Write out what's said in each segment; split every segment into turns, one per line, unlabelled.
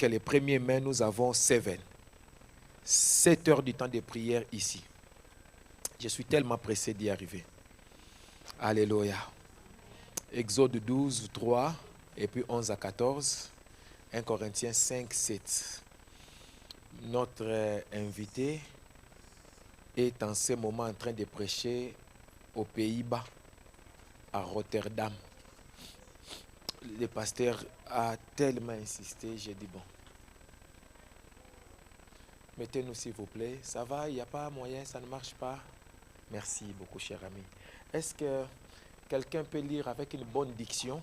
que les 1er mai, nous avons 7 heures du temps de prière ici. Je suis tellement pressé d'y arriver. Alléluia. Exode 12, 3, et puis 11 à 14. 1 Corinthiens 5, 7. Notre invité est en ce moment en train de prêcher aux Pays-Bas, à Rotterdam. Le pasteur a tellement insisté, j'ai dit bon. Mettez-nous s'il vous plaît. Ça va, il n'y a pas moyen, ça ne marche pas. Merci beaucoup, cher ami. Est-ce que quelqu'un peut lire avec une bonne diction?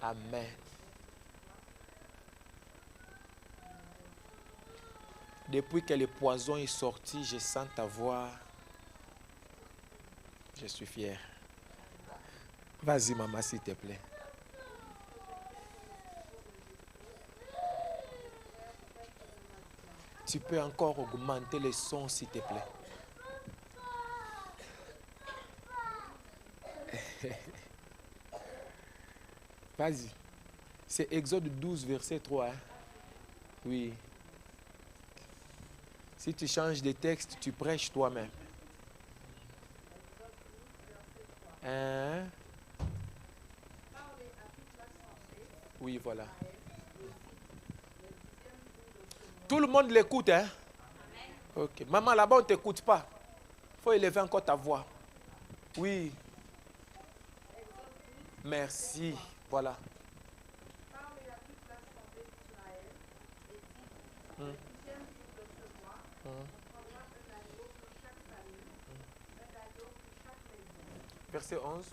Amen. Depuis que le poison est sorti, je sens ta voix. Je suis fier. Vas-y, maman, s'il te plaît. Tu peux encore augmenter le son, s'il te plaît. Vas-y. C'est Exode 12, verset 3. Hein? Oui. Si tu changes de texte, tu prêches toi-même. Hein? Oui, voilà. Tout le monde l'écoute, hein? Ok. Maman, là-bas, on ne t'écoute pas. Il faut élever encore ta voix. Oui. Merci. Voilà. Verset 11.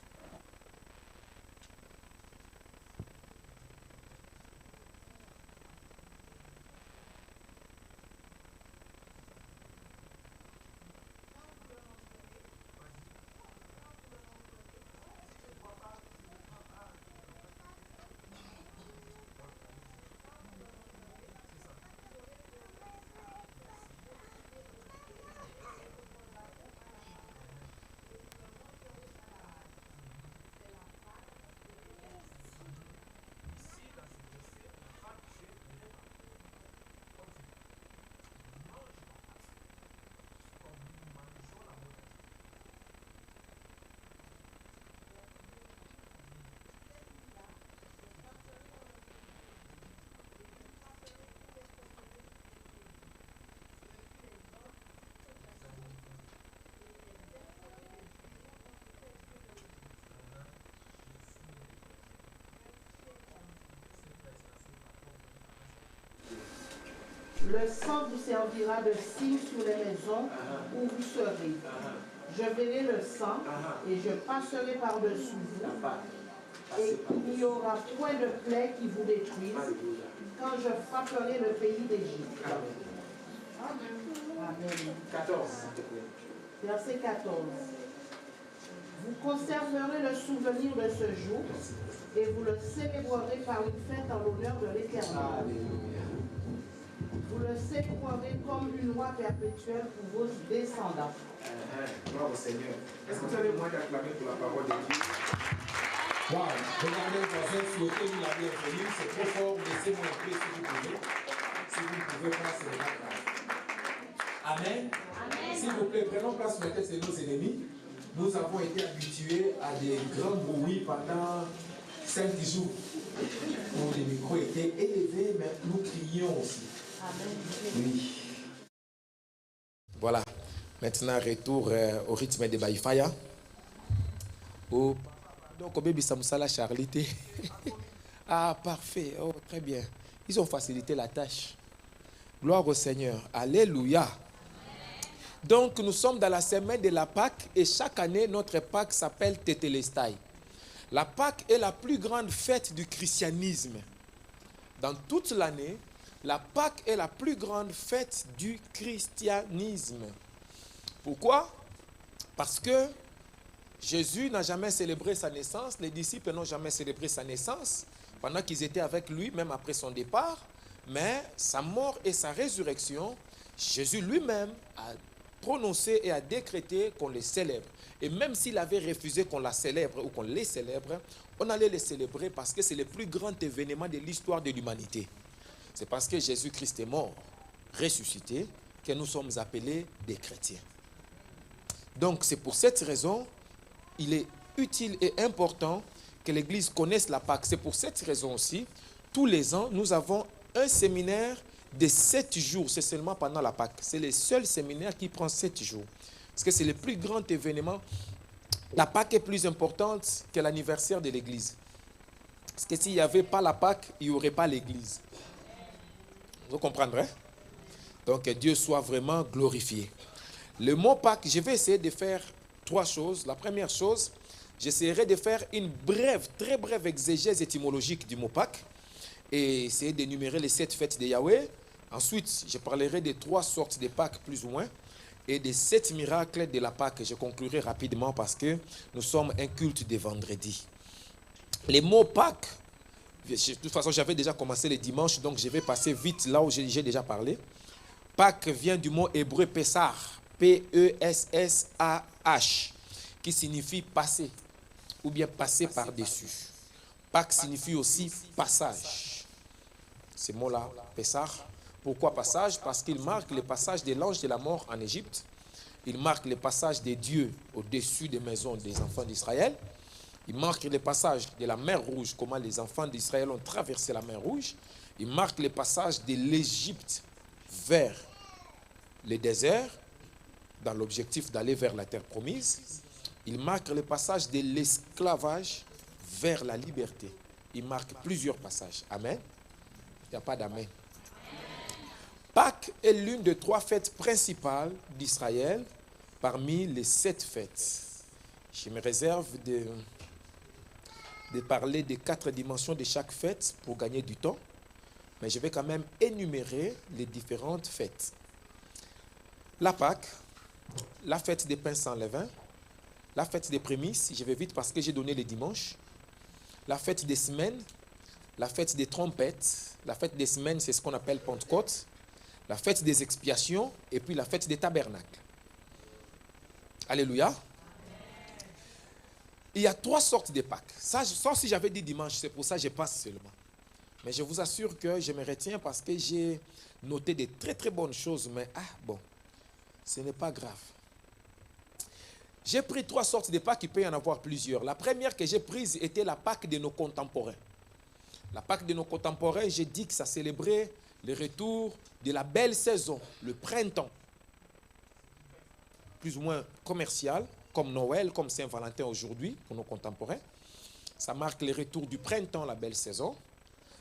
Le sang vous servira de signe sur les maisons où vous serez. Je verrai le sang et je passerai par-dessus vous. Et il n'y aura point de plaie qui vous détruise quand je frapperai le pays d'Égypte. Amen.
14.
Verset 14. Vous conserverez le souvenir de ce jour et vous le célébrerez par une fête en l'honneur de l'Éternel. Vous le célébrerez comme une loi perpétuelle pour vos descendants.
Gloire au Seigneur. Est-ce que vous avez moyen d'acclamer pour la parole de Dieu?
Wow, regardez le voisin, souhaitez-lui la bienvenue. C'est trop fort, laissez-moi un peu si vous pouvez. Si vous ne pouvez pas, c'est pas grave. Amen. S'il vous plaît, prenons place, mettez c'est nos ennemis. Nous avons été habitués à des grands bruits pendant 5 jours où les micros étaient élevés, mais nous crions aussi.
Amen.
Oui.
Voilà. Maintenant, retour au rythme de Baïfaya. Oh. Donc, au bébé Samsala Charité. Ah, parfait. Oh, très bien. Ils ont facilité la tâche. Gloire au Seigneur. Alléluia. Donc, nous sommes dans la semaine de la Pâque et chaque année, notre Pâque s'appelle Tétélestai. La Pâque est la plus grande fête du christianisme. Dans toute l'année, la Pâque est la plus grande fête du christianisme. Pourquoi? Parce que Jésus n'a jamais célébré sa naissance, les disciples n'ont jamais célébré sa naissance pendant qu'ils étaient avec lui, même après son départ. Mais sa mort et sa résurrection, Jésus lui-même a prononcé et a décrété qu'on les célèbre. Et même s'il avait refusé qu'on la célèbre ou qu'on les célèbre, on allait les célébrer parce que c'est le plus grand événement de l'histoire de l'humanité. C'est parce que Jésus-Christ est mort, ressuscité, que nous sommes appelés des chrétiens. Donc c'est pour cette raison, il est utile et important que l'Église connaisse la Pâque. C'est pour cette raison aussi, tous les ans, nous avons un séminaire de 7 jours. C'est seulement pendant la Pâque. C'est le seul séminaire qui prend 7 jours. Parce que c'est le plus grand événement. La Pâque est plus importante que l'anniversaire de l'Église. Parce que s'il n'y avait pas la Pâque, il n'y aurait pas l'Église. Vous comprendrez? Donc Dieu soit vraiment glorifié. Le mot Pâque, je vais essayer de faire 3 choses. La première chose, j'essaierai de faire une brève, très brève exégèse étymologique du mot Pâque et essayer d'énumérer les 7 fêtes de Yahweh. Ensuite, je parlerai des 3 sortes de Pâques plus ou moins et des 7 miracles de la Pâque. Je conclurai rapidement parce que nous sommes un culte de vendredi. Les mots Pâques, de toute façon, j'avais déjà commencé le dimanche, donc je vais passer vite là où j'ai déjà parlé. Pâques vient du mot hébreu Pessah, P-E-S-S-A-H, qui signifie passer ou bien passer par-dessus. Pâques signifie aussi passage. Ce mot-là, Pessah. Pourquoi passage? Parce qu'il marque le passage de l'ange de la mort en Égypte. Il marque le passage de Dieu au-dessus des maisons des enfants d'Israël. Il marque le passage de la mer Rouge, comment les enfants d'Israël ont traversé la mer Rouge. Il marque le passage de l'Égypte vers le désert, dans l'objectif d'aller vers la terre promise. Il marque le passage de l'esclavage vers la liberté. Il marque plusieurs passages. Amen. Il n'y a pas d'amen. Pâques est l'une des 3 fêtes principales d'Israël parmi les 7 fêtes. Je me réserve de parler des 4 dimensions de chaque fête pour gagner du temps, mais je vais quand même énumérer les différentes fêtes. La Pâque, la fête des pains sans levain, la fête des prémices, je vais vite parce que j'ai donné les dimanches, la fête des semaines, la fête des trompettes, la fête des semaines, c'est ce qu'on appelle Pentecôte, la fête des expiations et puis la fête des tabernacles. Alléluia. Il y a 3 sortes de Pâques. Ça, si j'avais dit dimanche, c'est pour ça que je passe seulement. Mais je vous assure que je me retiens parce que j'ai noté de très très bonnes choses, mais bon, ce n'est pas grave. J'ai pris 3 sortes de Pâques, il peut y en avoir plusieurs. La première que j'ai prise était la Pâque de nos contemporains. La Pâque de nos contemporains, j'ai dit que ça célébrait le retour de la belle saison, le printemps. Plus ou moins commercial, comme Noël, comme Saint-Valentin aujourd'hui, pour nos contemporains. Ça marque le retour du printemps, la belle saison.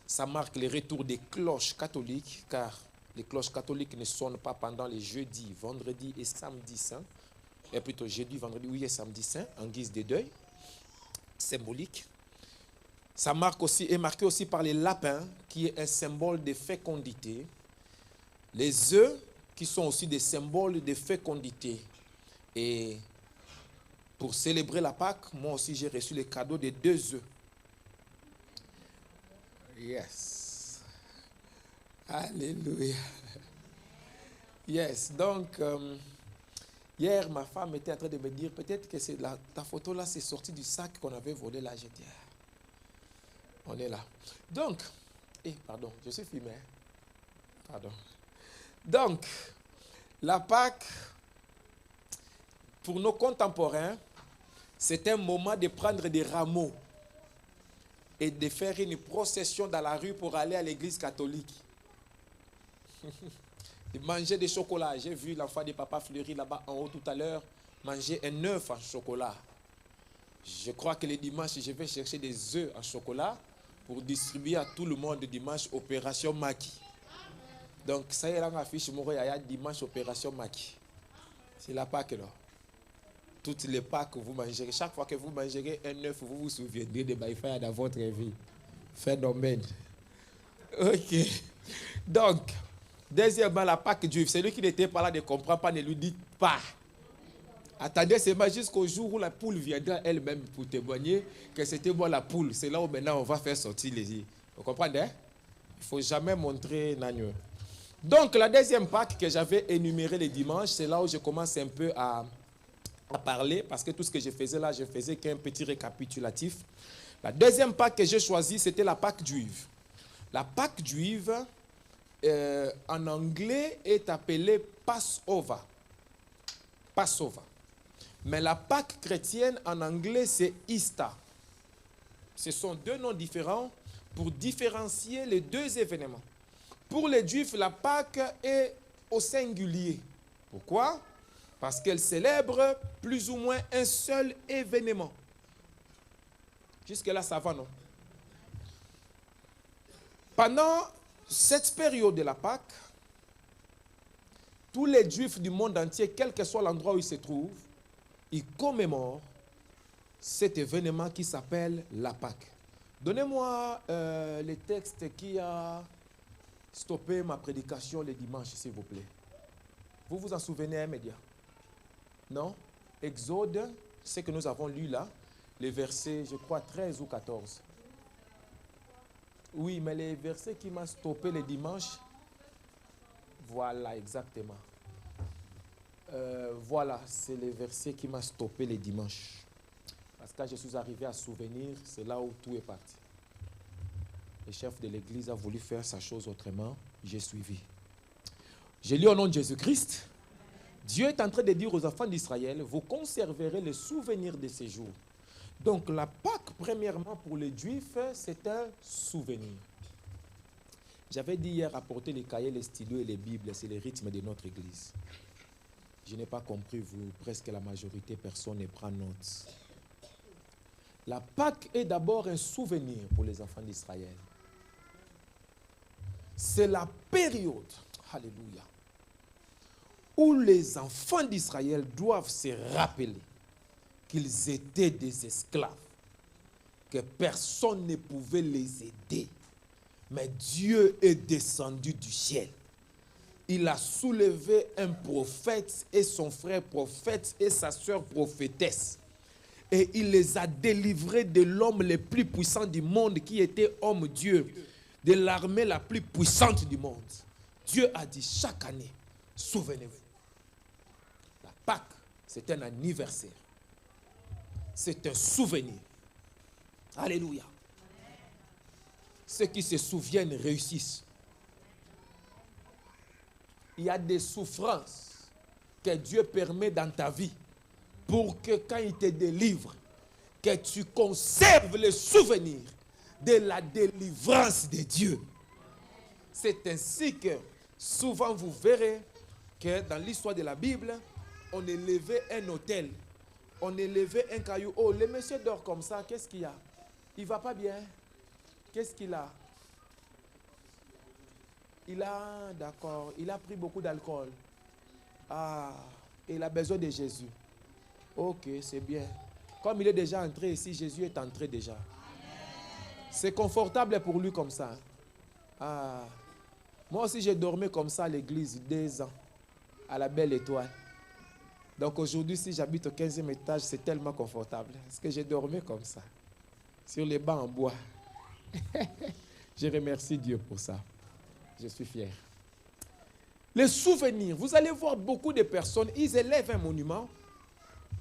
Ça marque le retour des cloches catholiques, car les cloches catholiques ne sonnent pas pendant les jeudis, vendredis et samedis saints. Et plutôt jeudi, vendredi, oui, et samedi saint, en guise de deuil, symbolique. Ça est marqué aussi par les lapins, qui est un symbole de fécondité. Les œufs, qui sont aussi des symboles de fécondité. Et pour célébrer la Pâque, moi aussi j'ai reçu le cadeau de 2 œufs. Yes. Alléluia. Yes, donc, hier, ma femme était en train de me dire, peut-être que ta photo là, c'est sorti du sac qu'on avait volé là. J'ai dit, on est là. Donc, pardon, je suis filmé. Pardon. Donc, la Pâque, pour nos contemporains, c'est un moment de prendre des rameaux et de faire une procession dans la rue pour aller à l'église catholique. De manger des chocolats. J'ai vu l'enfant de Papa Fleury là-bas en haut tout à l'heure manger un œuf en chocolat. Je crois que le dimanche, je vais chercher des œufs en chocolat pour distribuer à tout le monde dimanche Opération Maki. Donc, ça y est, là, ma fiche, il y a dimanche Opération Maki. C'est la Pâque, là. Toutes les Pâques que vous mangerez, chaque fois que vous mangerez un œuf, vous vous souviendrez de Baïfaya dans votre vie. Phénomène. Ok. Donc, deuxièmement, la Pâque juive. Celui qui n'était pas là ne comprend pas, ne lui dites pas. Attendez seulement jusqu'au jour où la poule viendra elle-même pour témoigner que c'était moi la poule. C'est là où maintenant on va faire sortir les yeux. Vous comprenez? Il ne faut jamais montrer Nagno. Donc, la deuxième Pâque que j'avais énuméré les dimanches, c'est là où je commence un peu à parler, parce que tout ce que je faisais là, je faisais qu'un petit récapitulatif. La deuxième Pâque que j'ai choisie, c'était la Pâque juive. La Pâque juive, en anglais, est appelée Passover. Passover. Mais la Pâque chrétienne, en anglais, c'est Easter. Ce sont deux noms différents pour différencier les deux événements. Pour les Juifs, la Pâque est au singulier. Pourquoi? Parce qu'elle célèbre plus ou moins un seul événement. Jusque-là, ça va, non? Pendant cette période de la Pâque, tous les Juifs du monde entier, quel que soit l'endroit où ils se trouvent, ils commémorent cet événement qui s'appelle la Pâque. Donnez-moi les textes qui a stoppé ma prédication le dimanche, s'il vous plaît. Vous vous en souvenez immédiat? Non? Exode, ce que nous avons lu là, les versets, je crois, 13 ou 14. Oui, mais les versets qui m'ont stoppé le dimanche, voilà, exactement. Voilà, c'est les versets qui m'ont stoppé le dimanche. Parce que quand je suis arrivé à souvenir, c'est là où tout est parti. Le chef de l'église a voulu faire sa chose autrement, j'ai suivi. J'ai lu au nom de Jésus-Christ. Dieu est en train de dire aux enfants d'Israël, vous conserverez le souvenir de ces jours. Donc la Pâque, premièrement, pour les Juifs, c'est un souvenir. J'avais dit hier, apporter les cahiers, les stylos et les Bibles, c'est le rythme de notre église. Je n'ai pas compris, vous, presque la majorité, personne ne prend note. La Pâque est d'abord un souvenir pour les enfants d'Israël. C'est la période, alléluia, où les enfants d'Israël doivent se rappeler qu'ils étaient des esclaves, que personne ne pouvait les aider. Mais Dieu est descendu du ciel. Il a soulevé un prophète et son frère prophète et sa sœur prophétesse. Et il les a délivrés de l'homme le plus puissant du monde qui était homme Dieu, de l'armée la plus puissante du monde. Dieu a dit chaque année, souvenez-vous. La Pâque, c'est un anniversaire. C'est un souvenir. Alléluia. Ceux qui se souviennent réussissent. Il y a des souffrances que Dieu permet dans ta vie pour que quand il te délivre, que tu conserves le souvenir de la délivrance de Dieu. C'est ainsi que souvent vous verrez que dans l'histoire de la Bible, on élevait un autel, on élevait un caillou. Oh, le monsieur dort comme ça, qu'est-ce qu'il y a? Il ne va pas bien. Qu'est-ce qu'il a? D'accord, il a pris beaucoup d'alcool. Ah, il a besoin de Jésus. Ok, c'est bien. Comme il est déjà entré ici, Jésus est entré déjà. C'est confortable pour lui comme ça. Ah, moi aussi j'ai dormi comme ça à l'église 2 ans, à la Belle Étoile. Donc aujourd'hui, si j'habite au 15e étage, c'est tellement confortable. Parce que j'ai dormi comme ça, sur les bancs en bois. Je remercie Dieu pour ça. Je suis fier. Les souvenirs, vous allez voir beaucoup de personnes, ils élèvent un monument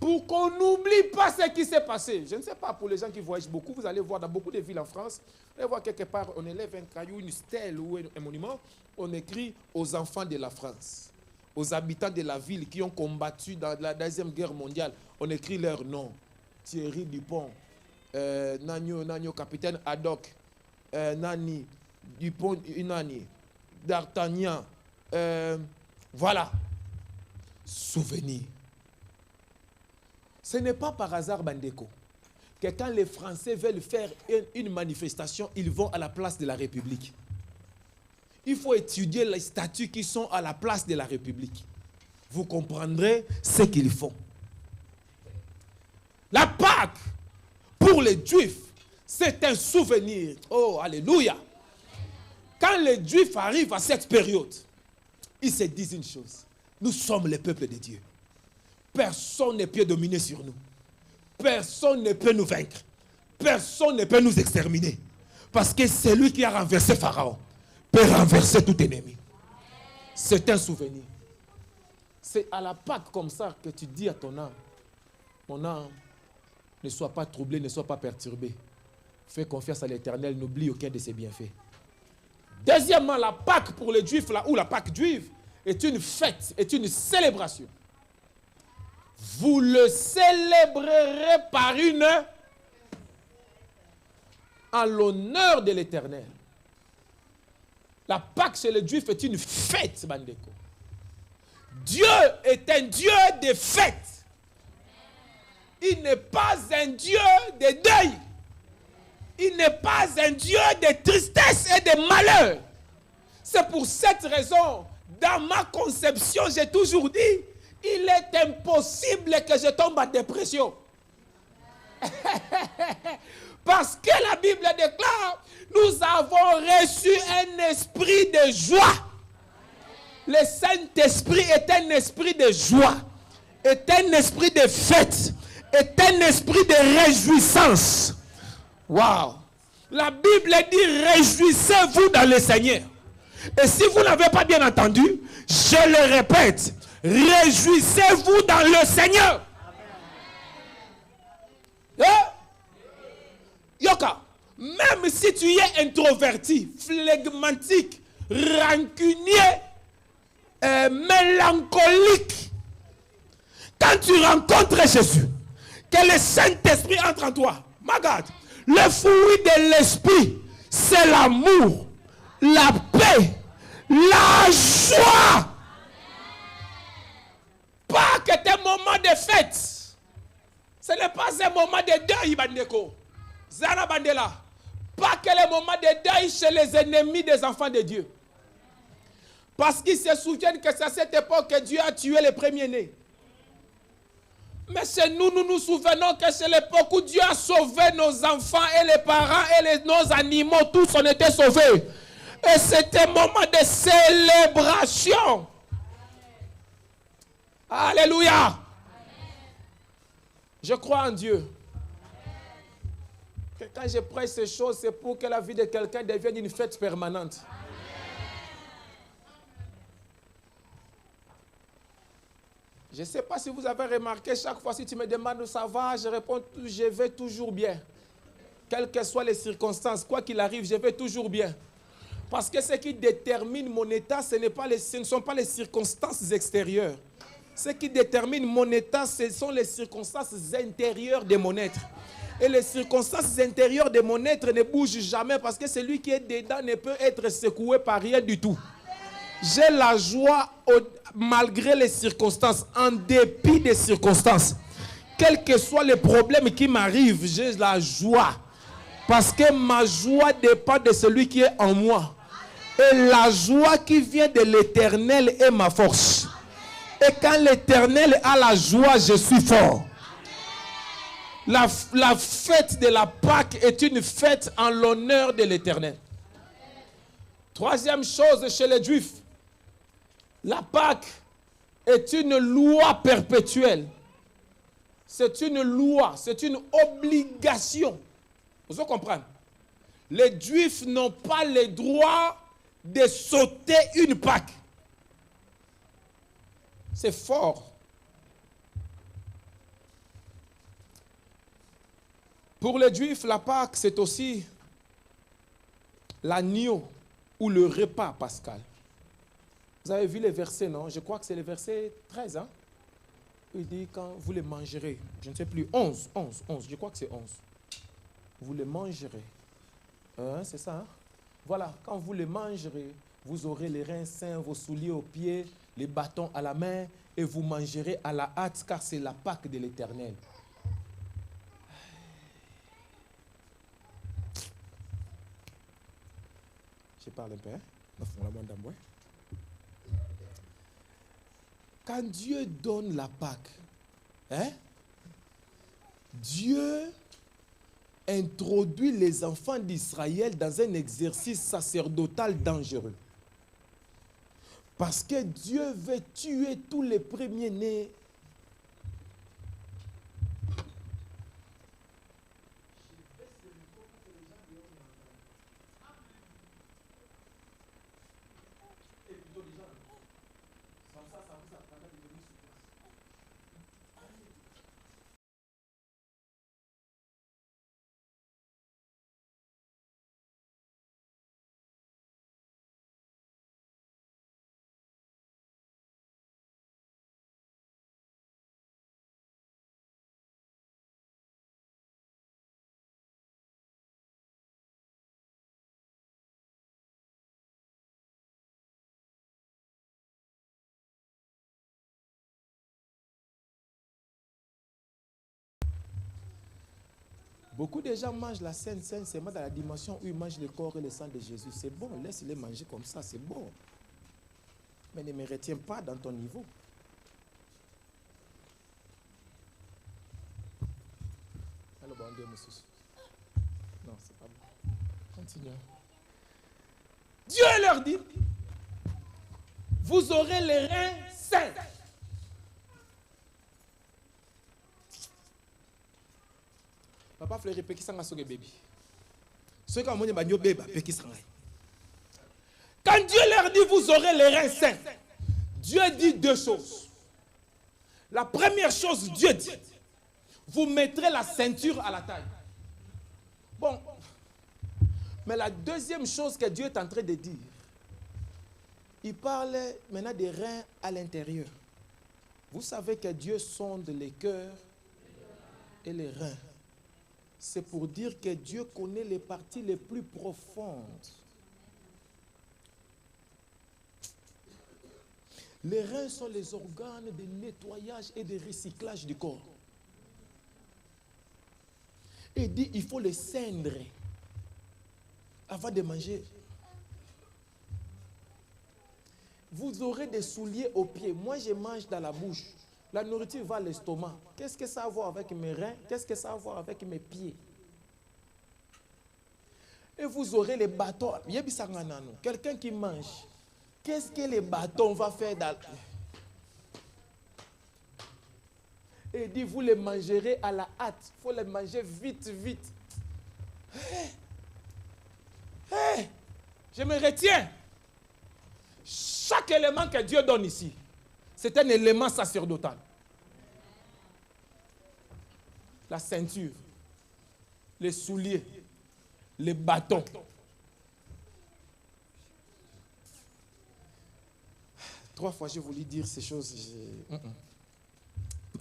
pour qu'on n'oublie pas ce qui s'est passé. Je ne sais pas, pour les gens qui voyagent beaucoup, vous allez voir dans beaucoup de villes en France, vous allez voir quelque part, on élève un caillou, une stèle ou un monument, on écrit aux enfants de la France, aux habitants de la ville qui ont combattu dans la Deuxième Guerre mondiale. On écrit leur nom. Thierry Dupont, Nagno, capitaine Haddock, Nani, Dupont, Nani, D'Artagnan, voilà. Souvenir. Ce n'est pas par hasard, Bandeko, que quand les Français veulent faire une manifestation, ils vont à la place de la République. Il faut étudier les statuts qui sont à la place de la République. Vous comprendrez ce qu'ils font. La Pâque, pour les Juifs, c'est un souvenir. Oh, alléluia. Quand les Juifs arrivent à cette période, ils se disent une chose. Nous sommes le peuple de Dieu. Personne ne peut dominer sur nous. Personne ne peut nous vaincre. Personne ne peut nous exterminer. Parce que celui qui a renversé Pharaon peut renverser tout ennemi. C'est un souvenir. C'est à la Pâque comme ça que tu dis à ton âme, mon âme, ne sois pas troublé, ne sois pas perturbé. Fais confiance à l'Éternel, n'oublie aucun de ses bienfaits. Deuxièmement, la Pâque pour les Juifs, là où la Pâque juive est une fête, est une célébration. Vous le célébrerez par une en l'honneur de l'Éternel. La Pâque chez les Juifs est une fête, Bandeko. Dieu est un Dieu de fête. Il n'est pas un Dieu de deuil. Il n'est pas un Dieu de tristesse et de malheur. C'est pour cette raison, dans ma conception, j'ai toujours dit, il est impossible que je tombe en dépression. Parce que la Bible déclare, nous avons reçu un esprit de joie. Le Saint-Esprit est un esprit de joie, est un esprit de fête, est un esprit de réjouissance. Waouh! La Bible dit, réjouissez-vous dans le Seigneur. Et si vous n'avez pas bien entendu, je le répète, réjouissez-vous dans le Seigneur. Yoka, même si tu es introverti, flegmatique, rancunier, mélancolique, quand tu rencontres Jésus, que le Saint-Esprit entre en toi, regarde, le fruit de l'Esprit, c'est l'amour, la paix, la joie. Pas que tes moments de fête. Ce n'est pas un moment de deuil, Bandeko. Zara Bandela. Pas que les moments de deuil chez les ennemis des enfants de Dieu. Parce qu'ils se souviennent que c'est à cette époque que Dieu a tué les premiers-nés. Mais chez nous, nous nous souvenons que c'est l'époque où Dieu a sauvé nos enfants et les parents et nos animaux, tous on était sauvés. Et c'était un moment de célébration. Alléluia. Je crois en Dieu. Que quand je prêche ces choses, c'est pour que la vie de quelqu'un devienne une fête permanente. Je ne sais pas si vous avez remarqué, chaque fois si tu me demandes où ça va, je réponds, je vais toujours bien. Quelles que soient les circonstances, quoi qu'il arrive, je vais toujours bien. Parce que ce qui détermine mon état, ce ne sont pas les circonstances extérieures. Ce qui détermine mon état, ce sont les circonstances intérieures de mon être. Et les circonstances intérieures de mon être ne bougent jamais parce que celui qui est dedans ne peut être secoué par rien du tout. J'ai la joie malgré les circonstances, en dépit des circonstances. Quels que soient les problèmes qui m'arrivent, j'ai la joie. Parce que ma joie dépend de celui qui est en moi. Et la joie qui vient de l'Éternel est ma force. Et quand l'Éternel a la joie, je suis fort. La fête de la Pâque est une fête en l'honneur de l'Éternel. Troisième chose chez les Juifs, la Pâque est une loi perpétuelle. C'est une loi, c'est une obligation. Vous comprenez? Les Juifs n'ont pas le droit de sauter une Pâque. C'est fort. Pour les Juifs, la Pâque, c'est aussi l'agneau ou le repas pascal. Vous avez vu les versets, non? Je crois que c'est le verset 13. Hein? Il dit quand vous les mangerez, je ne sais plus, 11, je crois que c'est 11. Vous les mangerez. C'est ça, hein? Voilà, quand vous les mangerez, vous aurez les reins sains, vos souliers aux pieds, les bâtons à la main, et vous mangerez à la hâte, car c'est la Pâque de l'Éternel. Je parle un peu, hein? Quand Dieu donne la Pâque, hein, Dieu introduit les enfants d'Israël dans un exercice sacerdotal dangereux. Parce que Dieu veut tuer tous les premiers-nés. Beaucoup de gens mangent la Sainte Seine seulement dans la dimension où ils mangent le corps et le sang de Jésus. C'est bon, laisse-les manger comme ça, c'est bon. Mais ne me retiens pas dans ton niveau. Alors, bon, non, c'est pas bon. Continuons. Dieu leur dit, vous aurez les reins sains. Papa fleury peki sanga soge baby. Ceux qui ont mangé bagno bébé peki sanga. Quand Dieu leur dit vous aurez les reins sains, Dieu dit deux choses. La première chose, Dieu dit, vous mettrez la ceinture à la taille. Bon, mais la deuxième chose que Dieu est en train de dire, il parle maintenant des reins à l'intérieur. Vous savez que Dieu sonde les cœurs et les reins. C'est pour dire que Dieu connaît les parties les plus profondes. Les reins sont les organes de nettoyage et de recyclage du corps. Et il dit, il faut les cendre avant de manger. Vous aurez des souliers aux pieds. Moi, je mange dans la bouche. La nourriture va à l'estomac. Qu'est-ce que ça a à voir avec mes reins? Qu'est-ce que ça a à voir avec mes pieds? Et vous aurez les bâtons. Quelqu'un qui mange. Qu'est-ce que les bâtons vont faire dans... Et il dit, vous les mangerez à la hâte. Il faut les manger vite, vite. Je me retiens. Chaque élément que Dieu donne ici, c'est un élément sacerdotal. La ceinture, les souliers, les bâtons. Trois fois, j'ai voulu dire ces choses.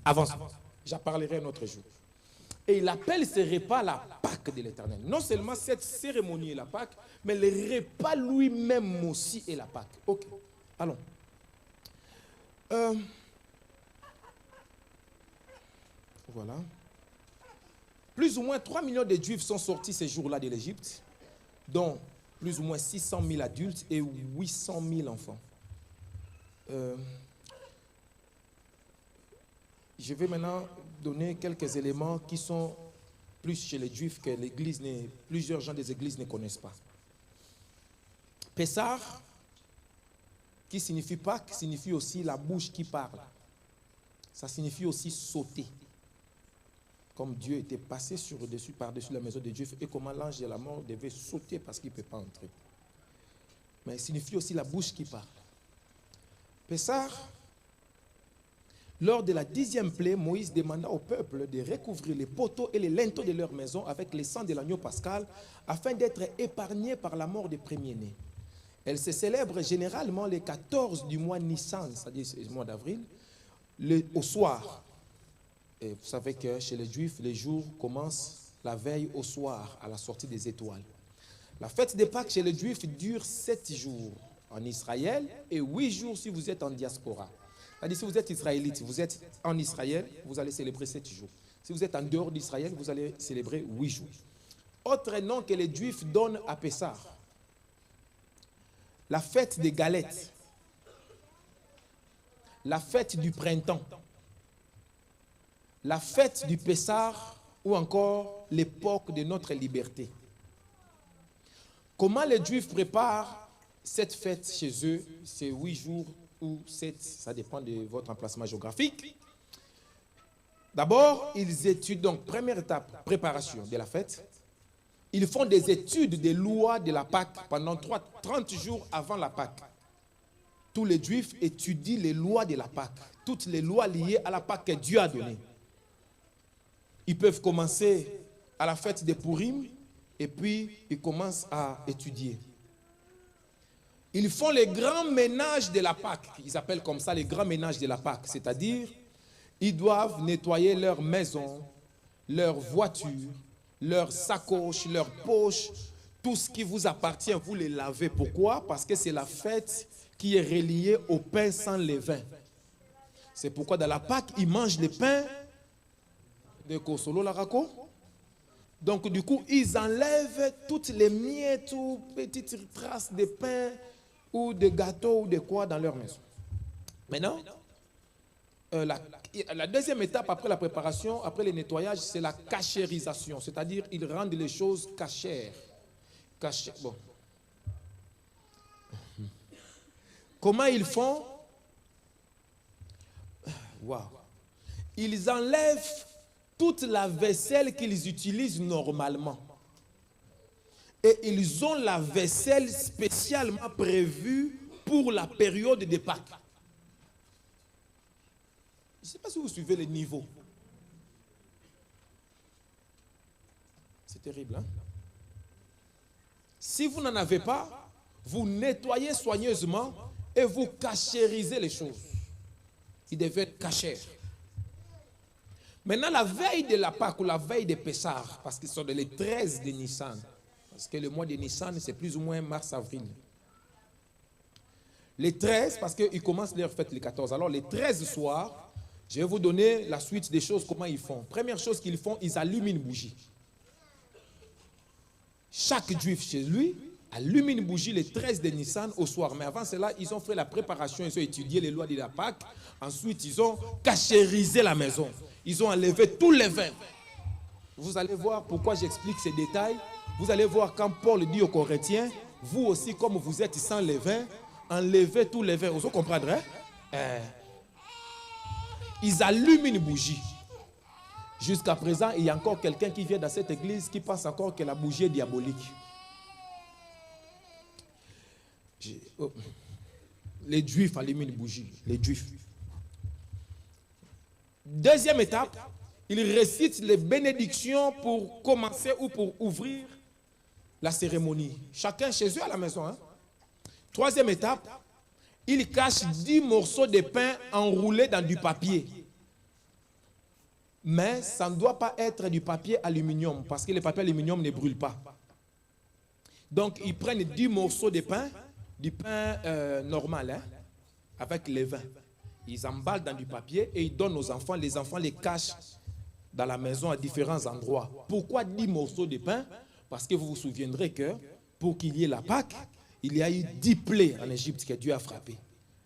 Avance. J'en parlerai un autre jour. Et il appelle ce repas la Pâque de l'Éternel. Non seulement cette cérémonie est la Pâque, mais le repas lui-même aussi est la Pâque. Ok, allons. Voilà. Plus ou moins 3 millions de Juifs sont sortis ces jours-là de l'Égypte, dont plus ou moins 600 000 adultes et 800 000 enfants. Je vais maintenant donner quelques éléments qui sont plus chez les Juifs que plusieurs gens des églises ne connaissent pas. Pessah, qui signifie Pâques, signifie aussi la bouche qui parle. Ça signifie aussi sauter. Comme Dieu était passé par-dessus la maison des Juifs et comment l'ange de la mort devait sauter parce qu'il ne peut pas entrer. Mais il signifie aussi la bouche qui parle. Pessah, lors de la 10e plaie, Moïse demanda au peuple de recouvrir les poteaux et les linteaux de leur maison avec le sang de l'agneau pascal afin d'être épargnés par la mort des premiers-nés. Elle se célèbre généralement le 14 du mois Nissan, c'est-à-dire le mois d'avril, au soir. Et vous savez que chez les Juifs, les jours commencent la veille au soir, à la sortie des étoiles. La fête des Pâques chez les Juifs dure 7 jours en Israël et 8 jours si vous êtes en diaspora. C'est-à-dire si vous êtes israélite, vous êtes en Israël, vous allez célébrer 7 jours. Si vous êtes en dehors d'Israël, vous allez célébrer 8 jours. Autre nom que les Juifs donnent à Pessah, la fête des galettes, la fête du printemps, la fête du Pessah ou encore l'époque de notre liberté. Comment les Juifs préparent cette fête chez eux? C'est 8 jours ou 7, ça dépend de votre emplacement géographique. D'abord, ils étudient, donc première étape, préparation de la fête. Ils font des études des lois de la Pâque pendant 30 jours avant la Pâque. Tous les Juifs étudient les lois de la Pâque, toutes les lois liées à la Pâque que Dieu a donnée. Ils peuvent commencer à la fête des Purim et puis ils commencent à étudier. Ils font les grands ménages de la Pâque. Ils appellent comme ça les grands ménages de la Pâque. C'est-à-dire, ils doivent nettoyer leur maison, leur voiture, leurs sacoches, leurs poches. Tout ce qui vous appartient, vous les lavez. Pourquoi? Parce que c'est la fête qui est reliée au pain sans levain. C'est pourquoi dans la Pâque, ils mangent le pain de Kosolo Larako. Donc du coup, ils enlèvent toutes les miettes ou petites traces de pain ou de gâteau ou de quoi dans leur maison. Maintenant, la deuxième étape après la préparation, après le nettoyage, c'est la cachérisation. C'est-à-dire, ils rendent les choses cachères. Bon. Comment ils font? Wow. Ils enlèvent toute la vaisselle qu'ils utilisent normalement. Et ils ont la vaisselle spécialement prévue pour la période de Pâques. Je ne sais pas si vous suivez les niveaux. C'est terrible, hein? Si vous n'en avez pas, vous nettoyez soigneusement et vous cachérisez les choses. Ils deviennent cachères. Maintenant, la veille de la Pâque ou la veille de Pessah, parce qu'ils sont les 13 de Nissan, parce que le mois de Nissan, c'est plus ou moins mars-avril. Les 13, parce qu'ils commencent leur fête les 14. Alors, les 13 soirs, je vais vous donner la suite des choses, comment ils font. Première chose qu'ils font, ils allument une bougie. Chaque juif chez lui allume une bougie les 13 de Nissan au soir. Mais avant cela, ils ont fait la préparation, ils ont étudié les lois de la Pâque. Ensuite, ils ont cachérisé la maison. Ils ont enlevé tous les vins. Vous allez voir pourquoi j'explique ces détails. Vous allez voir quand Paul dit aux Corinthiens, vous aussi, comme vous êtes sans les vins, enlevez tous les vins. Vous comprendrez? Ils allument une bougie. Jusqu'à présent, il y a encore quelqu'un qui vient dans cette église qui pense encore que la bougie est diabolique. Les Juifs allument une bougie. Les Juifs. Deuxième étape, ils récitent les bénédictions pour commencer ou pour ouvrir la cérémonie. Chacun chez eux à la maison. Hein? Troisième étape, ils cachent 10 morceaux de pain enroulés dans du papier. Mais ça ne doit pas être du papier aluminium, parce que le papier aluminium ne brûle pas. Donc, ils prennent 10 morceaux de pain, du pain normal, hein, avec les vins. Ils emballent dans du papier et ils donnent aux enfants. Les enfants les cachent dans la maison à différents endroits. Pourquoi 10 morceaux de pain? Parce que vous vous souviendrez que pour qu'il y ait la Pâque, il y a eu 10 plaies en Égypte que Dieu a frappées.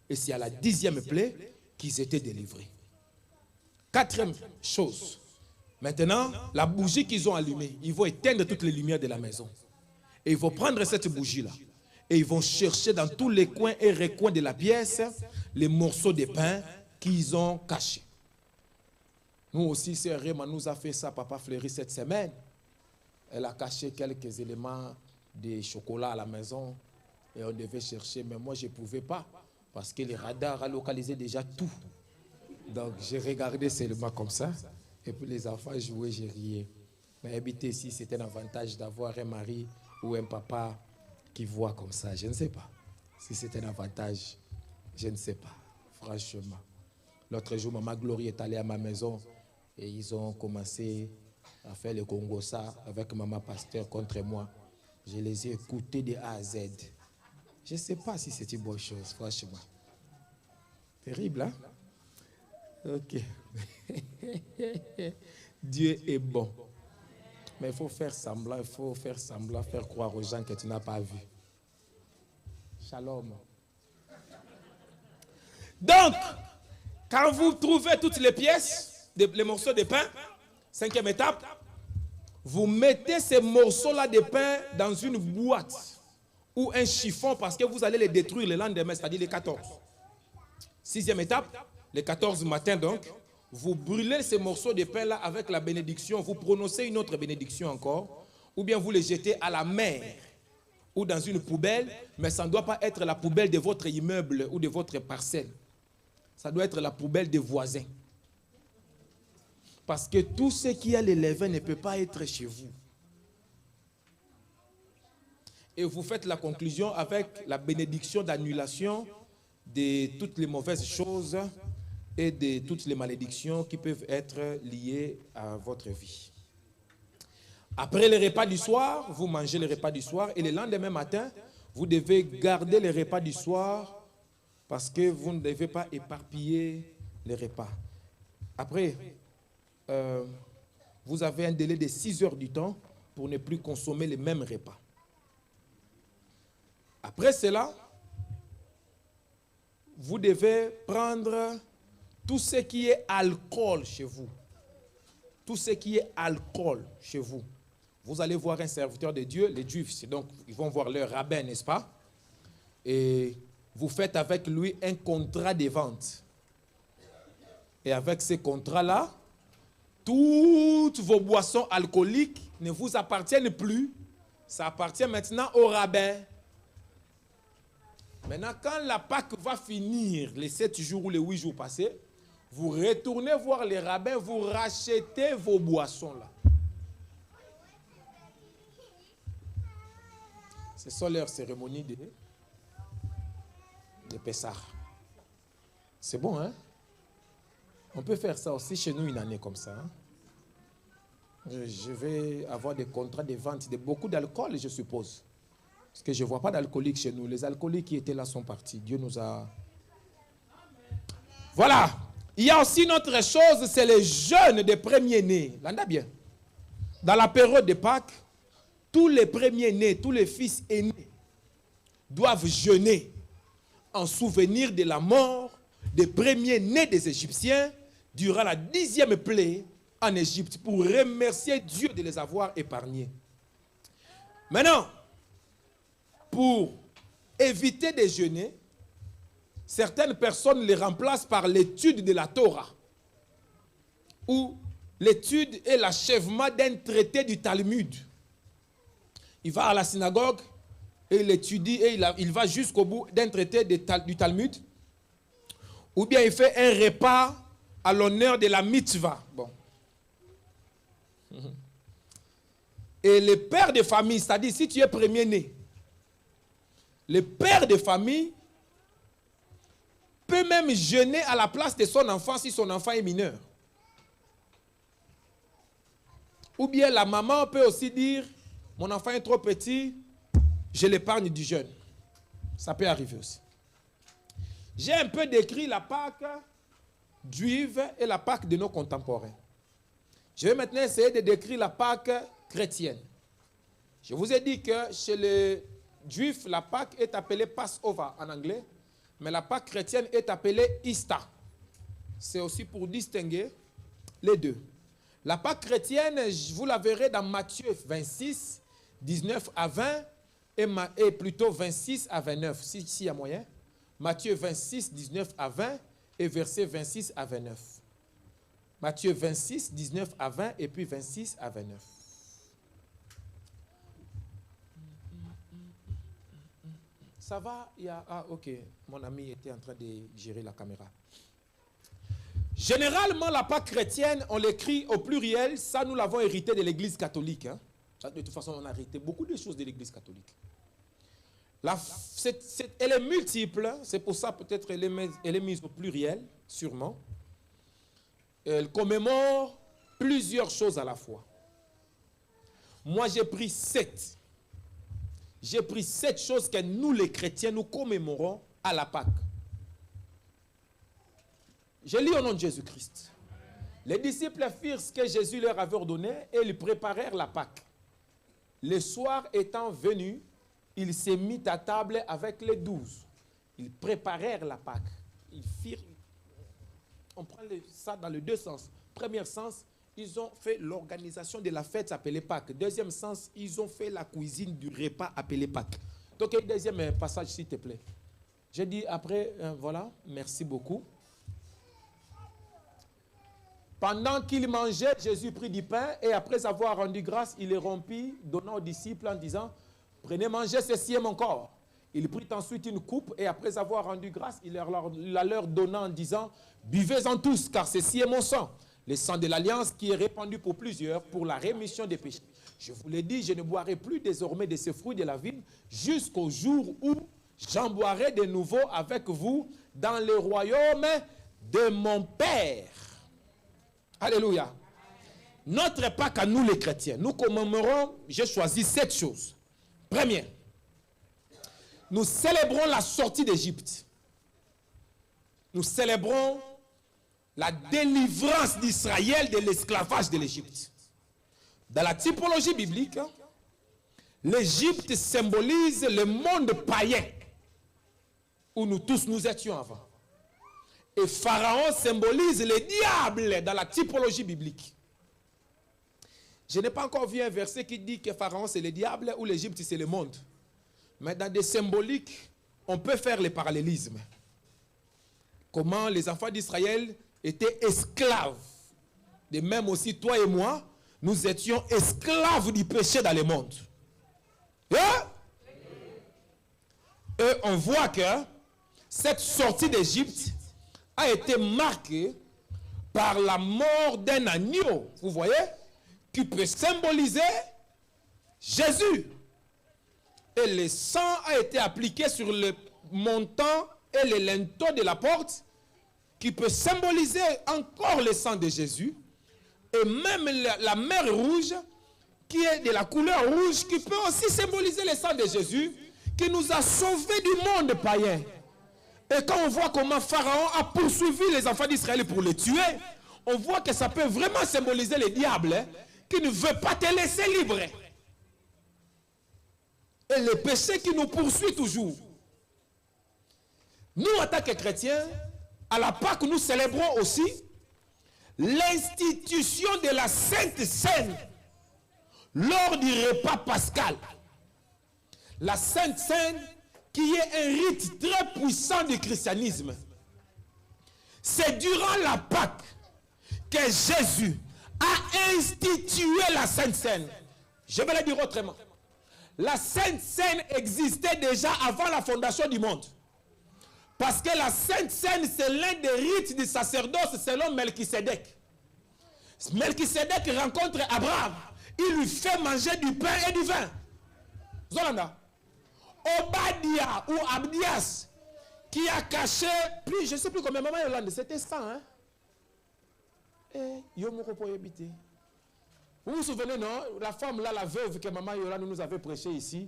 Et c'est à la 10e plaie qu'ils étaient délivrés. Quatrième chose. Maintenant, la bougie qu'ils ont allumée, ils vont éteindre toutes les lumières de la maison. Et ils vont prendre cette bougie-là. Et ils vont chercher dans tous les coins et recoins de la pièce les morceaux de pain qu'ils ont cachés. Nous aussi, Sœur Réma nous a fait ça, Papa Fleury, cette semaine. Elle a caché quelques éléments de chocolat à la maison. Et on devait chercher, mais moi je ne pouvais pas. Parce que les radars a localisé déjà tout. Donc j'ai regardé seulement comme ça. Et puis les enfants jouaient, j'ai rié. Mais habiter ici, c'est un avantage d'avoir un mari ou un papa qui voit comme ça. Je ne sais pas. Si c'est un avantage, je ne sais pas. Franchement. L'autre jour, Maman Glory est allée à ma maison et ils ont commencé à faire le Congossa avec Maman Pasteur contre moi. Je les ai écoutés de A à Z. Je ne sais pas si c'est une bonne chose, franchement. Terrible, hein? Ok. Dieu est bon. Mais il faut faire semblant, faire croire aux gens que tu n'as pas vu. Shalom. Donc, quand vous trouvez toutes les pièces, les morceaux de pain, 5e étape, vous mettez ces morceaux-là de pain dans une boîte ou un chiffon parce que vous allez les détruire le lendemain, c'est-à-dire les 14. 6e étape, les 14 matin donc, vous brûlez ces morceaux de pain-là avec la bénédiction, vous prononcez une autre bénédiction encore, ou bien vous les jetez à la mer ou dans une poubelle, mais ça ne doit pas être la poubelle de votre immeuble ou de votre parcelle. Ça doit être la poubelle des voisins. Parce que tout ce qui a les levains ne peut pas être chez vous. Et vous faites la conclusion avec la bénédiction d'annulation de toutes les mauvaises choses et de toutes les malédictions qui peuvent être liées à votre vie. Après le repas du soir, vous mangez le repas du soir et le lendemain matin, vous devez garder le repas du soir parce que vous ne devez pas éparpiller les repas. Après, vous avez un délai de 6 heures du temps pour ne plus consommer les mêmes repas. Après cela, vous devez prendre tout ce qui est alcool chez vous. Tout ce qui est alcool chez vous. Vous allez voir un serviteur de Dieu, les Juifs, donc ils vont voir leur rabbin, n'est-ce pas? Et vous faites avec lui un contrat de vente. Et avec ce contrat-là, toutes vos boissons alcooliques ne vous appartiennent plus. Ça appartient maintenant au rabbin. Maintenant, quand la Pâque va finir, les 7 jours ou les 8 jours passés, vous retournez voir les rabbins, vous rachetez vos boissons là. Ce sont leurs cérémonies de Pessah. C'est bon, hein? On peut faire ça aussi chez nous une année comme ça. Hein? Je vais avoir des contrats de vente de beaucoup d'alcool, je suppose. Parce que je ne vois pas d'alcooliques chez nous. Les alcooliques qui étaient là sont partis. Dieu nous a... Voilà. Il y a aussi une autre chose, c'est les jeûnes des premiers-nés. Là, on a bien. Dans la période de Pâques, tous les premiers-nés, tous les fils aînés doivent jeûner en souvenir de la mort des premiers-nés des Égyptiens durant la 10e plaie en Égypte pour remercier Dieu de les avoir épargnés. Maintenant, pour éviter de jeûner, certaines personnes les remplacent par l'étude de la Torah ou l'étude et l'achèvement d'un traité du Talmud. Il va à la synagogue et il étudie et il va jusqu'au bout d'un traité du Talmud. Ou bien il fait un repas à l'honneur de la mitzvah. Bon. Et le père de famille, c'est-à-dire si tu es premier-né, le père de famille peut même jeûner à la place de son enfant si son enfant est mineur. Ou bien la maman peut aussi dire, mon enfant est trop petit, je l'épargne du jeûne. Ça peut arriver aussi. J'ai un peu décrit la Pâque juive et la Pâque de nos contemporains. Je vais maintenant essayer de décrire la Pâque chrétienne. Je vous ai dit que chez les Juifs, la Pâque est appelée Passover en anglais, mais la Pâque chrétienne est appelée Easter. C'est aussi pour distinguer les deux. La Pâque chrétienne, vous la verrez dans Matthieu 26, 19 à 20, et plutôt 26 à 29, s'il y a moyen. Matthieu 26, 19 à 20, et versets 26 à 29. Matthieu 26, 19 à 20, et puis 26 à 29. Ça va? Ah, ok. Mon ami était en train de gérer la caméra. Généralement, la Pâque chrétienne, on l'écrit au pluriel. Ça, nous l'avons hérité de l'Église catholique. Hein. Ça, de toute façon, on a hérité beaucoup de choses de l'Église catholique. Elle est multiple. C'est pour ça, peut-être, elle est mise au pluriel, sûrement. Elle commémore plusieurs choses à la fois. Moi, j'ai pris 7. J'ai pris 7 choses que nous, les chrétiens, nous commémorons à la Pâque. Je lis au nom de Jésus-Christ. Les disciples firent ce que Jésus leur avait ordonné et ils préparèrent la Pâque. Le soir étant venu, il s'est mis à table avec les 12. Ils préparèrent la Pâque. Ils firent... On prend ça dans les deux sens. Premier sens, ils ont fait l'organisation de la fête appelée Pâques. Deuxième sens, ils ont fait la cuisine du repas appelé Pâques. Donc, deuxième passage, s'il te plaît. J'ai dit après, voilà, merci beaucoup. Pendant qu'il mangeait, Jésus prit du pain et après avoir rendu grâce, il le rompit, donnant aux disciples en disant, prenez, mangez, ceci est mon corps. Il prit ensuite une coupe et après avoir rendu grâce, il la leur donna en disant, buvez-en tous, car ceci est mon sang, le sang de l'alliance qui est répandu pour plusieurs pour la rémission des péchés. Je vous l'ai dit, je ne boirai plus désormais de ce fruit de la vigne jusqu'au jour où j'en boirai de nouveau avec vous dans le royaume de mon Père. Alléluia. Notre Pâque à nous les chrétiens, nous commémorons, j'ai choisi 7 choses. Première, nous célébrons la sortie d'Égypte. Nous célébrons la délivrance d'Israël de l'esclavage de l'Égypte. Dans la typologie biblique, l'Égypte symbolise le monde païen où nous tous nous étions avant. Et Pharaon symbolise le diable dans la typologie biblique. Je n'ai pas encore vu un verset qui dit que Pharaon c'est le diable ou l'Égypte c'est le monde. Mais dans des symboliques, on peut faire les parallélismes. Comment les enfants d'Israël étaient esclaves. De même aussi, toi et moi, nous étions esclaves du péché dans le monde. Et on voit que cette sortie d'Égypte a été marquée par la mort d'un agneau, vous voyez, qui peut symboliser Jésus. Et le sang a été appliqué sur le montant et le linteau de la porte, qui peut symboliser encore le sang de Jésus. Et même la mer rouge, qui est de la couleur rouge, qui peut aussi symboliser le sang de Jésus, qui nous a sauvés du monde païen. Et quand on voit comment Pharaon a poursuivi les enfants d'Israël pour les tuer, on voit que ça peut vraiment symboliser le diable, qui ne veut pas te laisser libre. Et le péché qui nous poursuit toujours. Nous, en tant que chrétiens, à la Pâque, nous célébrons aussi l'institution de la Sainte Seine lors du repas pascal. La Sainte Seine qui est un rite très puissant du christianisme. C'est durant la Pâque que Jésus a institué la Sainte Seine. Je vais le dire autrement. La Sainte Seine existait déjà avant la fondation du monde. Parce que la Sainte Seine, c'est l'un des rites du sacerdoce selon Melchisédek. Melchisédek rencontre Abraham. Il lui fait manger du pain et du vin. Zolanda. Obadia ou Abdias, qui a caché, puis je ne sais plus combien, maman Yolande, c'était 100, hein? Vous vous souvenez, non? La femme là, la veuve que maman Yolande nous avait prêché ici,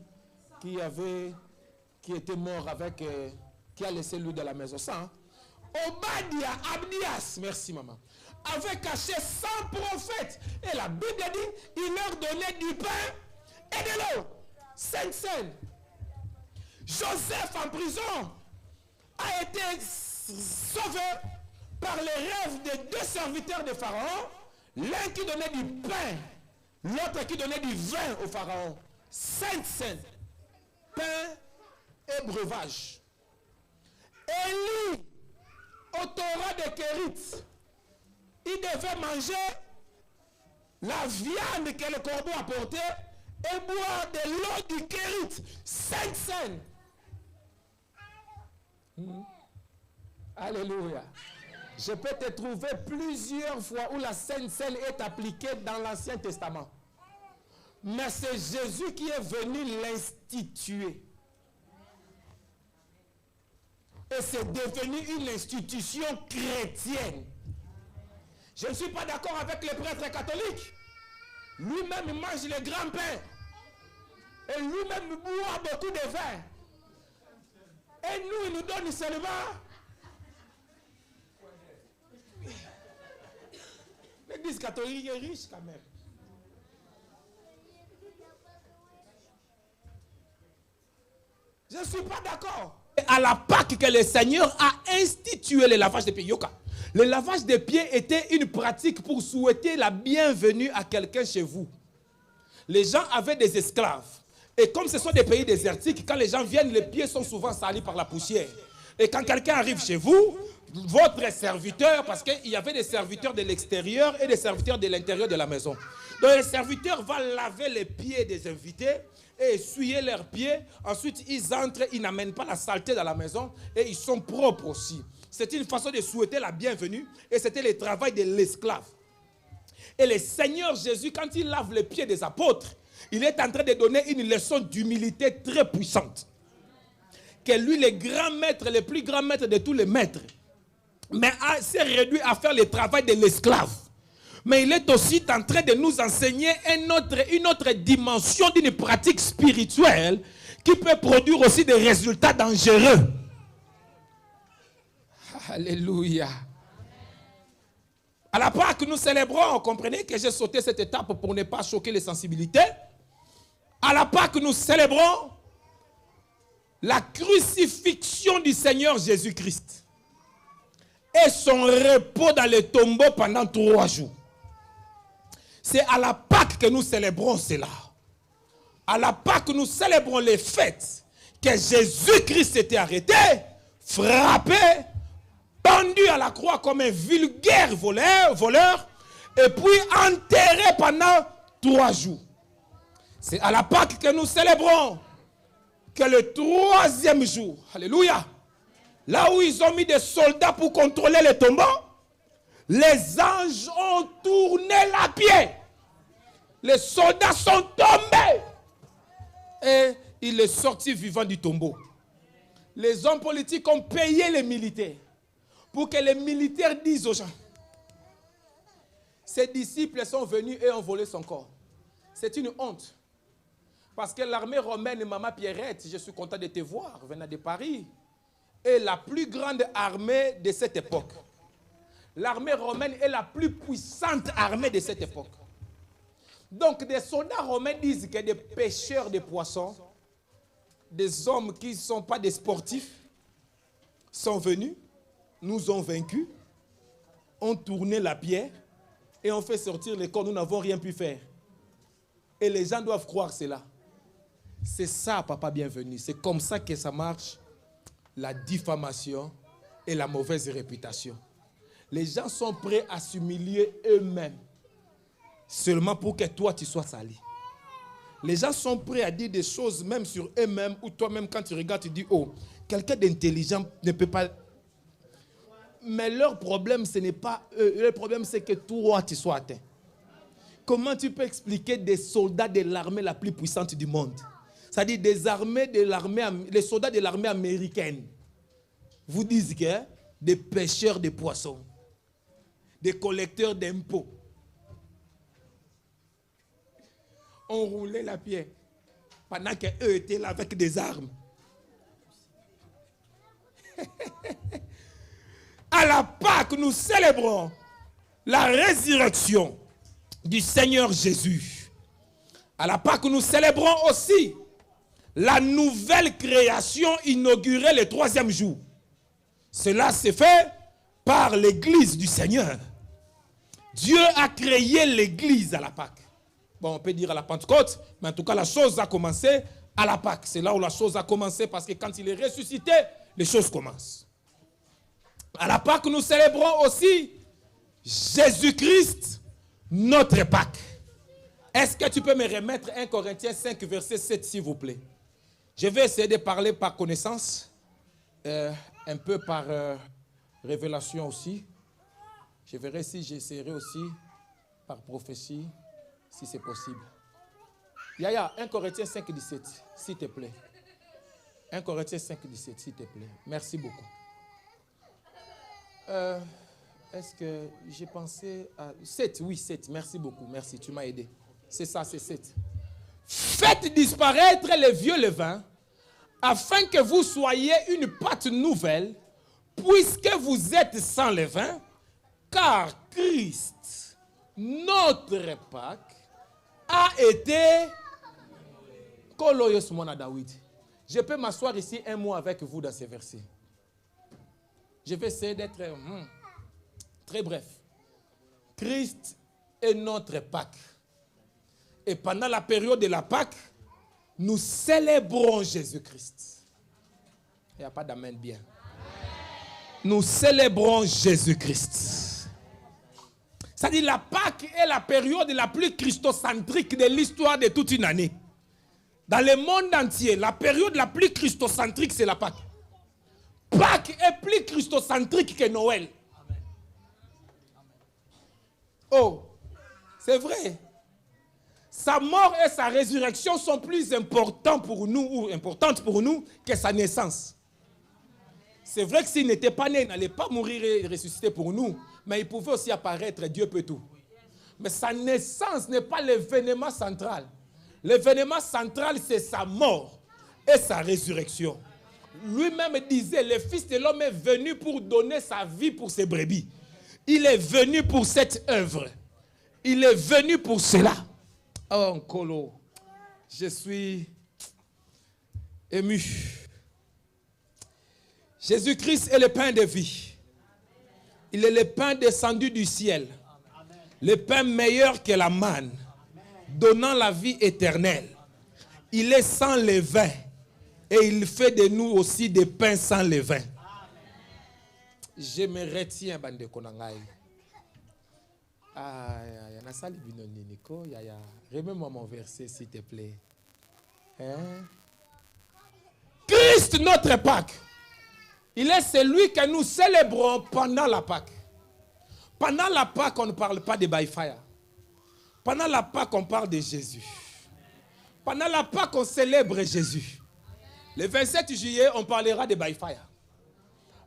qui était mort avec, qui a laissé lui de la maison, 100. Hein? Obadia, Abdias, merci maman, avait caché 100 prophètes. Et la Bible dit, il leur donnait du pain et de l'eau. Sainte Seine. Joseph en prison a été sauvé par les rêves de deux serviteurs de Pharaon, l'un qui donnait du pain, l'autre qui donnait du vin au Pharaon. Sainte Seine, pain et breuvage. Élie, au Torah de Kérit, il devait manger la viande que le corbeau apportait et boire de l'eau du Kérit. Sainte Seine. Alléluia. Je peux te trouver plusieurs fois où la Sainte Seine est appliquée dans l'Ancien Testament. Mais c'est Jésus qui est venu l'instituer. Et c'est devenu une institution chrétienne. Je ne suis pas d'accord avec les prêtres catholiques. Lui-même mange le grand pain. Et lui-même boit beaucoup de vin. Et nous, il nous donne seulement... L'église catholique est riche quand même. Je ne suis pas d'accord. À la Pâque que le Seigneur a institué le lavage des pieds. Yoka. Le lavage des pieds était une pratique pour souhaiter la bienvenue à quelqu'un chez vous. Les gens avaient des esclaves. Et comme ce sont des pays désertiques, quand les gens viennent, les pieds sont souvent salis par la poussière. Et quand quelqu'un arrive chez vous, votre serviteur, parce qu'il y avait des serviteurs de l'extérieur et des serviteurs de l'intérieur de la maison. Donc le serviteur va laver les pieds des invités et essuyer leurs pieds. Ensuite, ils entrent, ils n'amènent pas la saleté dans la maison et ils sont propres aussi. C'est une façon de souhaiter la bienvenue et c'était le travail de l'esclave. Et le Seigneur Jésus, quand il lave les pieds des apôtres, il est en train de donner une leçon d'humilité très puissante. Que lui, le grand maître, le plus grand maître de tous les maîtres, mais s'est réduit à faire le travail de l'esclave. Mais il est aussi en train de nous enseigner une autre dimension d'une pratique spirituelle qui peut produire aussi des résultats dangereux. Alléluia. À la Pâque, nous célébrons, comprenez que j'ai sauté cette étape pour ne pas choquer les sensibilités. À la Pâque, nous célébrons la crucifixion du Seigneur Jésus-Christ et son repos dans le tombeau pendant 3 jours. C'est à la Pâque que nous célébrons cela. À la Pâque, nous célébrons les fêtes que Jésus-Christ était arrêté, frappé, pendu à la croix comme un vulgaire voleur, et puis enterré pendant 3 jours. C'est à la Pâque que nous célébrons que le 3e jour, alléluia, là où ils ont mis des soldats pour contrôler les tombeaux, les anges ont tourné la pied. Les soldats sont tombés. Et il est sorti vivant du tombeau. Les hommes politiques ont payé les militaires pour que les militaires disent aux gens, ses disciples sont venus et ont volé son corps. C'est une honte. Parce que l'armée romaine, Maman Pierrette, je suis content de te voir, venant de Paris, est la plus grande armée de cette époque. L'armée romaine est la plus puissante armée de cette époque. Donc des soldats romains disent que des pêcheurs de poissons, des hommes qui ne sont pas des sportifs, sont venus, nous ont vaincus, ont tourné la pierre et ont fait sortir les corps. Nous n'avons rien pu faire. Et les gens doivent croire cela. C'est ça, papa bienvenu. C'est comme ça que ça marche, la diffamation et la mauvaise réputation. Les gens sont prêts à s'humilier eux-mêmes seulement pour que toi, tu sois sali. Les gens sont prêts à dire des choses même sur eux-mêmes ou toi-même quand tu regardes, tu dis, oh, quelqu'un d'intelligent ne peut pas... Mais leur problème, ce n'est pas eux. Leur problème, c'est que toi, tu sois atteint. Comment tu peux expliquer des soldats de l'armée la plus puissante du monde? C'est-à-dire les soldats de l'armée américaine vous disent que des pêcheurs de poissons, des collecteurs d'impôts ont roulé la pierre pendant qu'eux étaient là avec des armes. À la Pâque, nous célébrons la résurrection du Seigneur Jésus. À la Pâque, nous célébrons aussi la nouvelle création inaugurée le 3e jour. Cela s'est fait par l'Église du Seigneur. Dieu a créé l'Église à la Pâque. Bon, on peut dire à la Pentecôte, mais en tout cas, la chose a commencé à la Pâque. C'est là où la chose a commencé parce que quand il est ressuscité, les choses commencent. À la Pâque, nous célébrons aussi Jésus-Christ, notre Pâque. Est-ce que tu peux me remettre 1 Corinthiens 5, verset 7, s'il vous plaît? Je vais essayer de parler par connaissance, un peu par révélation aussi. Je verrai si j'essaierai aussi par prophétie, si c'est possible. Yaya, 1 Corinthiens 5, 17, s'il te plaît. 1 Corinthiens 5, 17, s'il te plaît. Merci beaucoup. Est-ce que j'ai pensé à... 7, oui, 7. Merci beaucoup. Merci, tu m'as aidé. C'est ça, c'est 7. Faites disparaître le vieux levain, afin que vous soyez une pâte nouvelle, puisque vous êtes sans levain, car Christ, notre Pâque, a été... Je peux m'asseoir ici un mois avec vous dans ces versets. Je vais essayer d'être très bref. Christ est notre Pâque. Et pendant la période de la Pâque, nous célébrons Jésus-Christ. Il n'y a pas d'amen bien. Nous célébrons Jésus-Christ. C'est-à-dire la Pâque est la période la plus christocentrique de l'histoire de toute une année. Dans le monde entier, la période la plus christocentrique, c'est la Pâque. Pâques est plus christocentrique que Noël. Oh, c'est vrai. Sa mort et sa résurrection sont plus importantes pour nous que sa naissance. C'est vrai que s'il n'était pas né, il n'allait pas mourir et ressusciter pour nous. Mais il pouvait aussi apparaître, Dieu peut tout. Mais sa naissance n'est pas l'événement central. L'événement central, c'est sa mort et sa résurrection. Lui-même disait, le Fils de l'homme est venu pour donner sa vie pour ses brebis. Il est venu pour cette œuvre. Il est venu pour cela. Oh, Nkolo, je suis ému. Jésus-Christ est le pain de vie. Il est le pain descendu du ciel. Le pain meilleur que la manne, donnant la vie éternelle. Il est sans levain. Et il fait de nous aussi des pains sans levain. Je me retiens, bande konangai. Remets-moi mon verset, s'il te plaît. Hein? Christ, notre Pâque. Il est celui que nous célébrons pendant la Pâque. Pendant la Pâque, on ne parle pas de Baïfaya. Pendant la Pâque, on parle de Jésus. Pendant la Pâque, on célèbre Jésus. Le 27 juillet, on parlera de Baïfaya.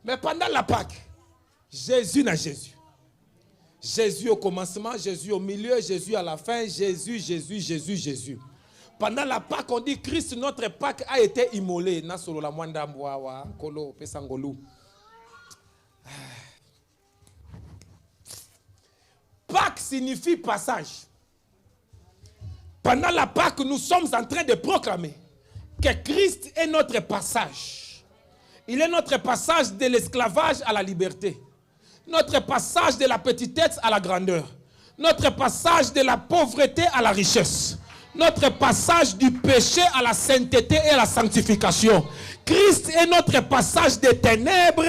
Mais pendant la Pâque, Jésus n'a Jésus. Jésus au commencement, Jésus au milieu, Jésus à la fin, Jésus, Jésus, Jésus, Jésus. Pendant la Pâque, on dit Christ, notre Pâque, a été immolé. Pâque signifie passage. Pendant la Pâque, nous sommes en train de proclamer que Christ est notre passage. Il est notre passage de l'esclavage à la liberté. Notre passage de la petitesse à la grandeur. Notre passage de la pauvreté à la richesse. Notre passage du péché à la sainteté et à la sanctification. Christ est notre passage des ténèbres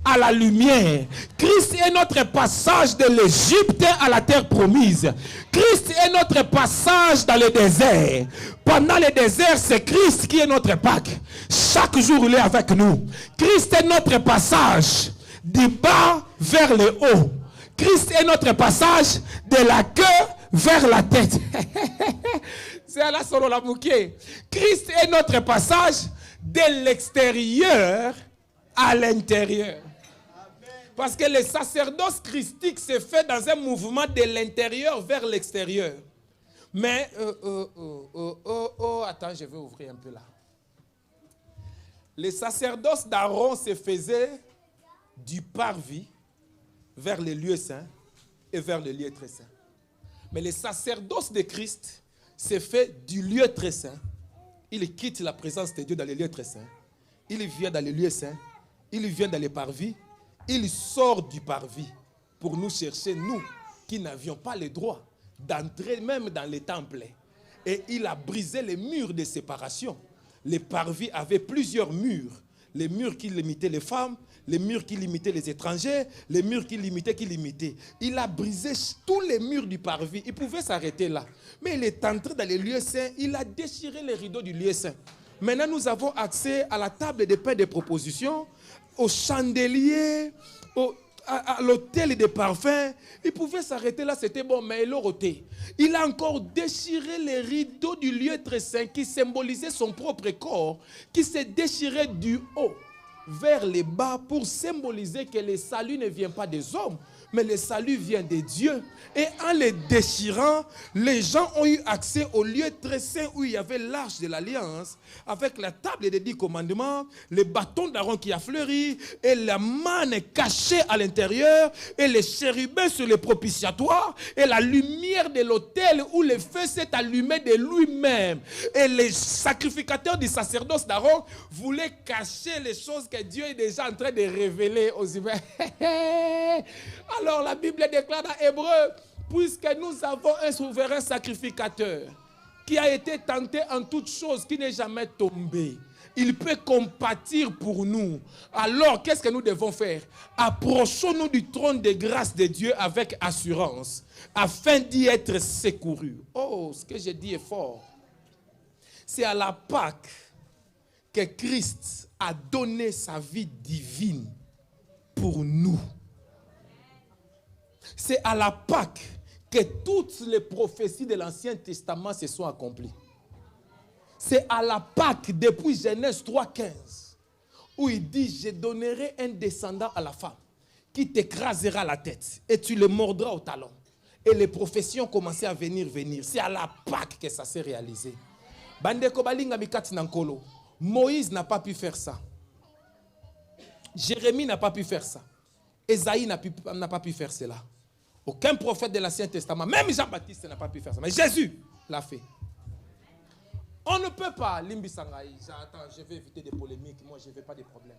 à la lumière. Christ est notre passage de l'Égypte à la terre promise. Christ est notre passage dans le désert. Pendant le désert, c'est Christ qui est notre Pâque. Chaque jour, il est avec nous. Christ est notre passage du bas vers le haut. Christ est notre passage de la queue vers la tête. C'est à la solo la bouquet. Christ est notre passage de l'extérieur à l'intérieur. Parce que le sacerdoce christique se fait dans un mouvement de l'intérieur vers l'extérieur. Mais, attends, je vais ouvrir un peu là. Le sacerdoce d'Aaron se faisait du parvis vers les lieux saints et vers les lieux très saints. Mais le sacerdoce de Christ se fait du lieu très saint. Il quitte la présence de Dieu dans les lieux très saints. Il vient dans les lieux saints. Il vient dans les parvis. Il sort du parvis pour nous chercher, nous qui n'avions pas le droit d'entrer même dans les temples. Et il a brisé les murs de séparation. Les parvis avaient plusieurs murs. Les murs qui limitaient les femmes, les murs qui limitaient les étrangers, les murs qui limitaient. Il a brisé tous les murs du parvis. Il pouvait s'arrêter là. Mais il est entré dans les lieux saints. Il a déchiré les rideaux du lieu saint. Maintenant, nous avons accès à la table des pains de proposition, au chandelier, à l'autel des parfums. Il pouvait s'arrêter là, c'était bon, mais il a ôté. Il a encore déchiré les rideaux du lieu très saint qui symbolisait son propre corps, qui s'est déchiré du haut vers le bas pour symboliser que le salut ne vient pas des hommes, mais le salut vient de Dieu. Et en les déchirant, les gens ont eu accès au lieu très saint où il y avait l'arche de l'alliance, avec la table des 10 commandements, le bâton d'Aaron qui a fleuri, et la manne cachée à l'intérieur, et les chérubins sur le propitiatoire, et la lumière de l'autel où le feu s'est allumé de lui-même. Et les sacrificateurs du sacerdoce d'Aaron voulaient cacher les choses que Dieu est déjà en train de révéler aux humains. Alors la Bible déclare dans Hébreu, puisque nous avons un souverain sacrificateur qui a été tenté en toutes choses, qui n'est jamais tombé, il peut compatir pour nous. Alors qu'est-ce que nous devons faire? Approchons-nous du trône de grâce de Dieu avec assurance, afin d'y être secourus. Oh, ce que j'ai dit est fort. C'est à la Pâque que Christ a donné sa vie divine pour nous. C'est à la Pâque que toutes les prophéties de l'Ancien Testament se sont accomplies. C'est à la Pâque, depuis Genèse 3,15, où il dit, je donnerai un descendant à la femme qui t'écrasera la tête et tu le mordras au talon. Et les prophéties ont commencé à venir. C'est à la Pâque que ça s'est réalisé. Moïse n'a pas pu faire ça. Jérémie n'a pas pu faire ça. Ésaïe n'a pas pu faire cela. Aucun prophète de l'Ancien Testament, même Jean-Baptiste n'a pas pu faire ça. Mais Jésus l'a fait. On ne peut pas, Limbi Sangaï, attends, je vais éviter des polémiques, moi je ne veux pas de problèmes.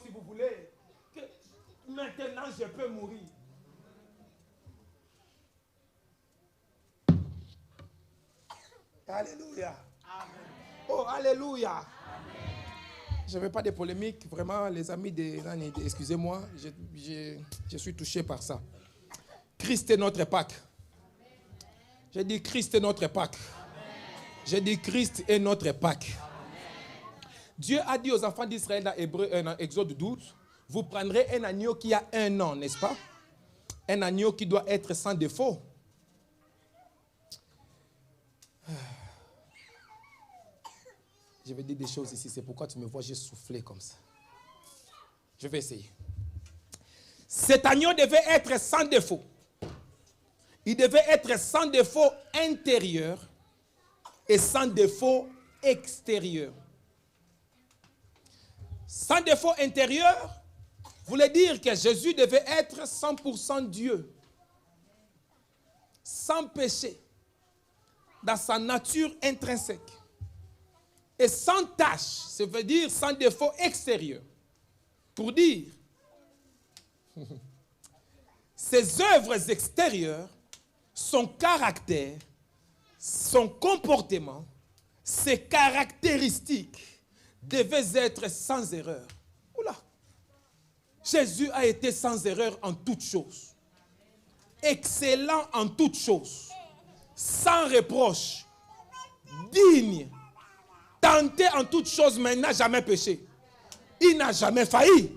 Si vous voulez, que maintenant je peux mourir. Alléluia. Amen. Oh, alléluia. Amen. Je ne veux pas de polémique. Vraiment, les amis excusez-moi, je suis touché par ça. Christ est notre Pâque. J'ai dit Christ est notre Pâque. J'ai dit Christ est notre Pâque. Dieu a dit aux enfants d'Israël dans Exode 12, vous prendrez un agneau qui a 1 an, n'est-ce pas? Un agneau qui doit être sans défaut. Je vais dire des choses ici, c'est pourquoi tu me vois juste souffler comme ça. Je vais essayer. Cet agneau devait être sans défaut. Il devait être sans défaut intérieur et sans défaut extérieur. Sans défaut intérieur voulait dire que Jésus devait être 100% Dieu, sans péché, dans sa nature intrinsèque. Et sans tache, ça veut dire sans défaut extérieur. Pour dire, ses œuvres extérieures, son caractère, son comportement, ses caractéristiques devaient être sans erreur. Oula! Jésus a été sans erreur en toutes choses. Excellent en toutes choses. Sans reproche. Digne. Tenté en toutes choses, mais il n'a jamais péché. Il n'a jamais failli.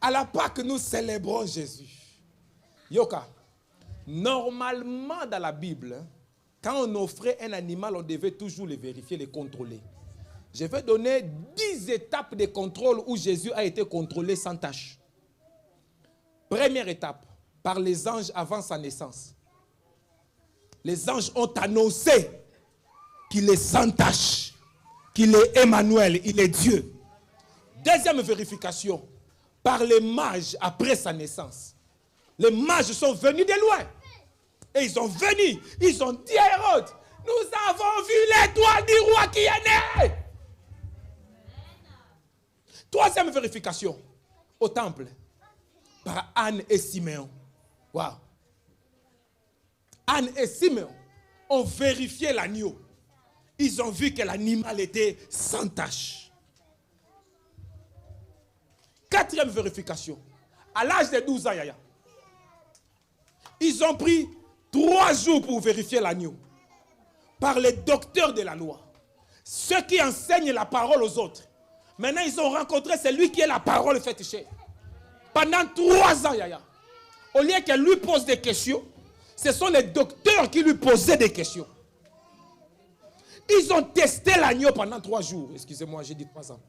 À la Pâque, nous célébrons Jésus. Yoka, normalement dans la Bible, quand on offrait un animal, on devait toujours le vérifier, le contrôler. Je vais donner 10 étapes de contrôle où Jésus a été contrôlé sans tâche. Première étape, par les anges avant sa naissance. Les anges ont annoncé qu'il est sans tâche, qu'il est Emmanuel, il est Dieu. Deuxième vérification, par les mages après sa naissance. Les mages sont venus de loin. Et ils ont venu, ils ont dit à Hérode, nous avons vu l'étoile du roi qui est né. Troisième vérification, au temple, par Anne et Siméon. Wow. Anne et Siméon ont vérifié l'agneau. Ils ont vu que l'animal était sans tache. Quatrième vérification, à l'âge de 12 ans, Yaya, ils ont pris 3 jours pour vérifier l'agneau. Par les docteurs de la loi. Ceux qui enseignent la parole aux autres. Maintenant, ils ont rencontré celui qui est la parole fétichée. Pendant 3 ans, Yaya. Au lieu qu'elle lui pose des questions, ce sont les docteurs qui lui posaient des questions. Ils ont testé l'agneau pendant 3 jours. Excusez-moi, j'ai dit 3 ans.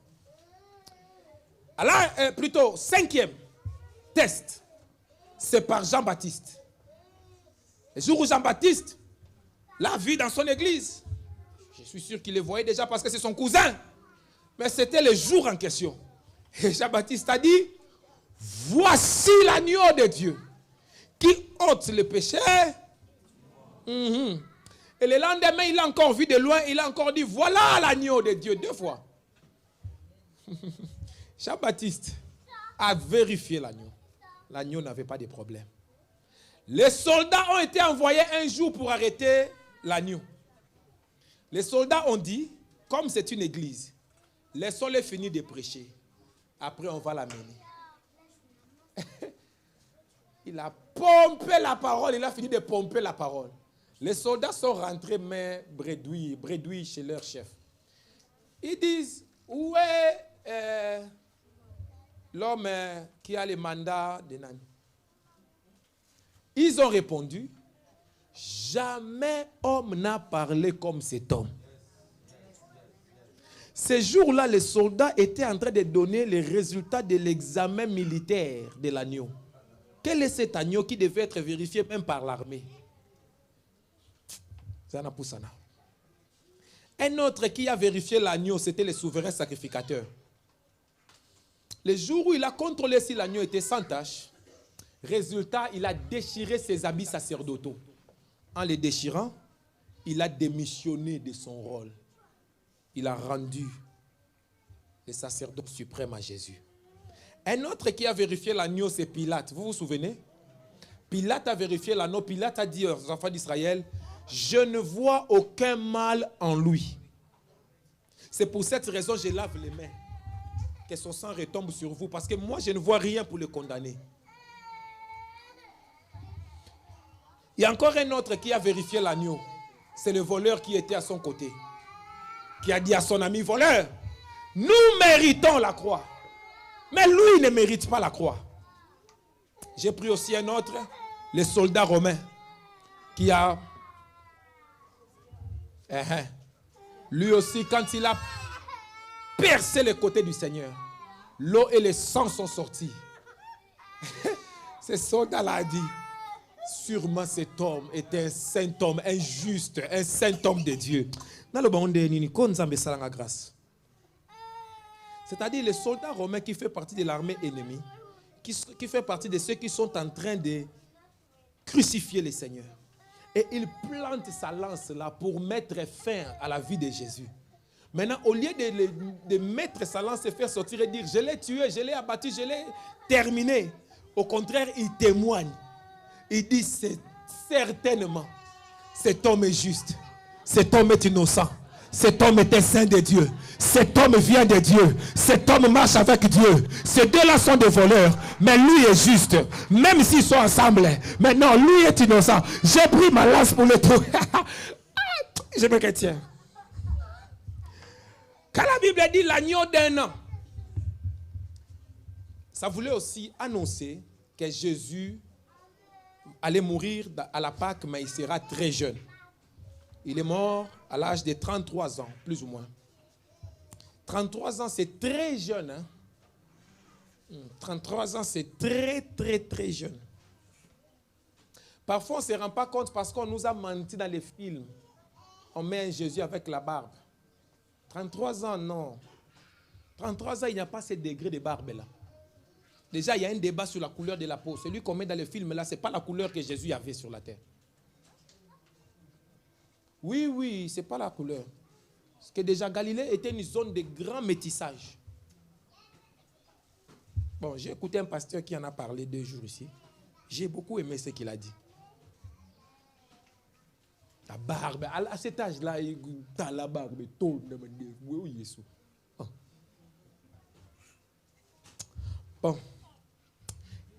Alors, plutôt, 5e test, c'est par Jean-Baptiste. Le jour où Jean-Baptiste l'a vu dans son église, je suis sûr qu'il le voyait déjà parce que c'est son cousin. Mais c'était le jour en question. Et Jean-Baptiste a dit, voici l'agneau de Dieu qui ôte le péché. Et le lendemain, il a encore vu de loin, il a encore dit, voilà l'agneau de Dieu 2 fois. Jean-Baptiste a vérifié l'agneau. L'agneau n'avait pas de problème. Les soldats ont été envoyés un jour pour arrêter l'agneau. Les soldats ont dit, comme c'est une église, laissons-les finir de prêcher. Après, on va l'amener. Il a pompé la parole, il a fini de pomper la parole. Les soldats sont rentrés, mais bredouilles chez leur chef. Ils disent, où est l'homme qui a le mandat de Nani? Ils ont répondu, jamais homme n'a parlé comme cet homme. Ces jours-là, les soldats étaient en train de donner les résultats de l'examen militaire de l'agneau. Quel est cet agneau qui devait être vérifié même par l'armée? Un autre qui a vérifié l'agneau, c'était le souverain sacrificateur. Le jour où il a contrôlé si l'agneau était sans tache, résultat, il a déchiré ses habits sacerdotaux. En les déchirant, il a démissionné de son rôle. Il a rendu le sacerdoce suprême à Jésus. Un autre qui a vérifié l'agneau, c'est Pilate. Vous vous souvenez? Pilate a vérifié l'agneau. Pilate a dit aux enfants d'Israël, je ne vois aucun mal en lui. C'est pour cette raison que je lave les mains. Que son sang retombe sur vous. Parce que moi, je ne vois rien pour le condamner. Il y a encore un autre qui a vérifié l'agneau. C'est le voleur qui était à son côté. Qui a dit à son ami voleur, nous méritons la croix. Mais lui, il ne mérite pas la croix. J'ai pris aussi un autre, le soldat romain, qui a... Lui aussi, quand il a percé le côté du Seigneur, l'eau et le sang sont sortis. Ce soldat-là a dit, sûrement cet homme était un saint homme, un juste, un saint homme de Dieu. C'est-à-dire le soldat romain qui fait partie de l'armée ennemie, qui fait partie de ceux qui sont en train de crucifier le Seigneur. Et il plante sa lance là pour mettre fin à la vie de Jésus. Maintenant, au lieu de mettre sa lance et faire sortir et dire, je l'ai tué, je l'ai abattu, je l'ai terminé. Au contraire, il témoigne. Il dit, c'est certainement, cet homme est juste. Cet homme est innocent. Cet homme est un saint de Dieu. Cet homme vient de Dieu. Cet homme marche avec Dieu. Ces deux-là sont des voleurs. Mais lui est juste. Même s'ils sont ensemble. Mais non, lui est innocent. J'ai pris ma lance pour le trou. Je me retiens. Quand la Bible dit l'agneau d'un an, Ça voulait aussi annoncer que Jésus allait mourir à la Pâque, mais il sera très jeune. Il est mort à l'âge de 33 ans, plus ou moins. 33 ans, c'est très jeune. Hein? 33 ans, c'est très, très, très jeune. Parfois, on ne se rend pas compte parce qu'on nous a menti dans les films. On met un Jésus avec la barbe. 33 ans, non. 33 ans, il n'y a pas ce degré de barbe-là. Déjà, il y a un débat sur la couleur de la peau. Celui qu'on met dans le film, là, ce n'est pas la couleur que Jésus avait sur la terre. Oui, ce n'est pas la couleur. Parce que déjà, Galilée était une zone de grand métissage. Bon, j'ai écouté un pasteur qui en a parlé 2 jours ici. J'ai beaucoup aimé ce qu'il a dit. La barbe, à cet âge-là, il a la barbe. Bon.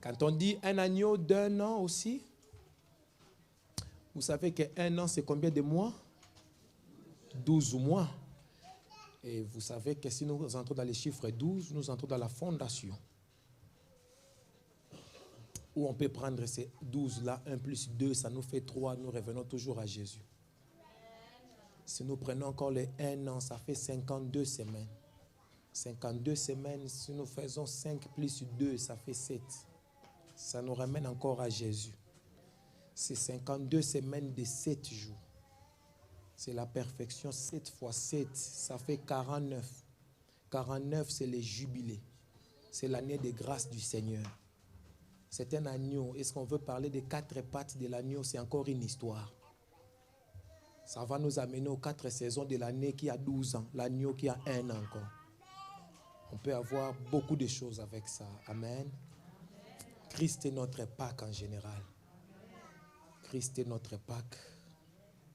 Quand on dit un agneau d'1 an aussi, vous savez qu'1 an, c'est combien de mois? 12 mois. Et vous savez que si nous entrons dans les chiffres 12, nous entrons dans la fondation. Où on peut prendre ces 12-là, 1 plus 2, ça nous fait 3, nous revenons toujours à Jésus. Si nous prenons encore les 1 an, ça fait 52 semaines. 52 semaines, si nous faisons 5 plus 2, ça fait 7. Ça nous ramène encore à Jésus. C'est 52 semaines de 7 jours. C'est la perfection. 7 fois 7, ça fait 49. 49, c'est les jubilés. C'est l'année de grâce du Seigneur. C'est un agneau. Est-ce qu'on veut parler des 4 pattes de l'agneau? C'est encore une histoire. Ça va nous amener aux 4 saisons de l'année qui a 12 ans. L'agneau qui a 1 an encore. On peut avoir beaucoup de choses avec ça. Amen. Christ est notre Pâque en général. Christ est notre Pâque.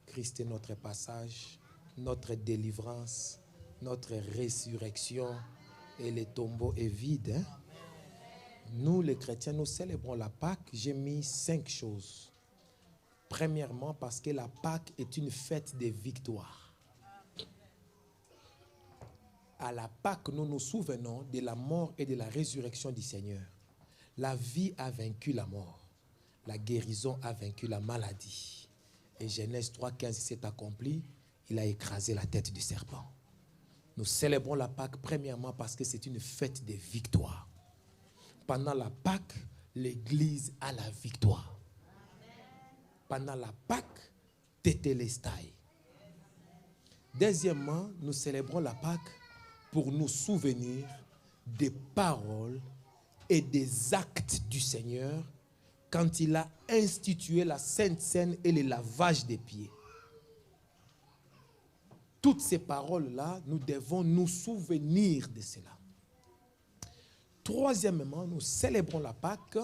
Christ est notre passage, notre délivrance, notre résurrection. Et le tombeau est vide. Hein? Nous, les chrétiens, nous célébrons la Pâque. J'ai mis 5 choses. Premièrement, parce que la Pâque est une fête de victoire. À la Pâque, nous nous souvenons de la mort et de la résurrection du Seigneur. La vie a vaincu la mort. La guérison a vaincu la maladie. Et Genèse 3,15 s'est accompli. Il a écrasé la tête du serpent. Nous célébrons la Pâque premièrement parce que c'est une fête de victoire. Pendant la Pâque, l'Église a la victoire. Pendant la Pâque, tétélestai. Deuxièmement, nous célébrons la Pâque pour nous souvenir des paroles et des actes du Seigneur quand il a institué la Sainte Seine et le lavage des pieds. Toutes ces paroles-là, nous devons nous souvenir de cela. Troisièmement, nous célébrons la Pâque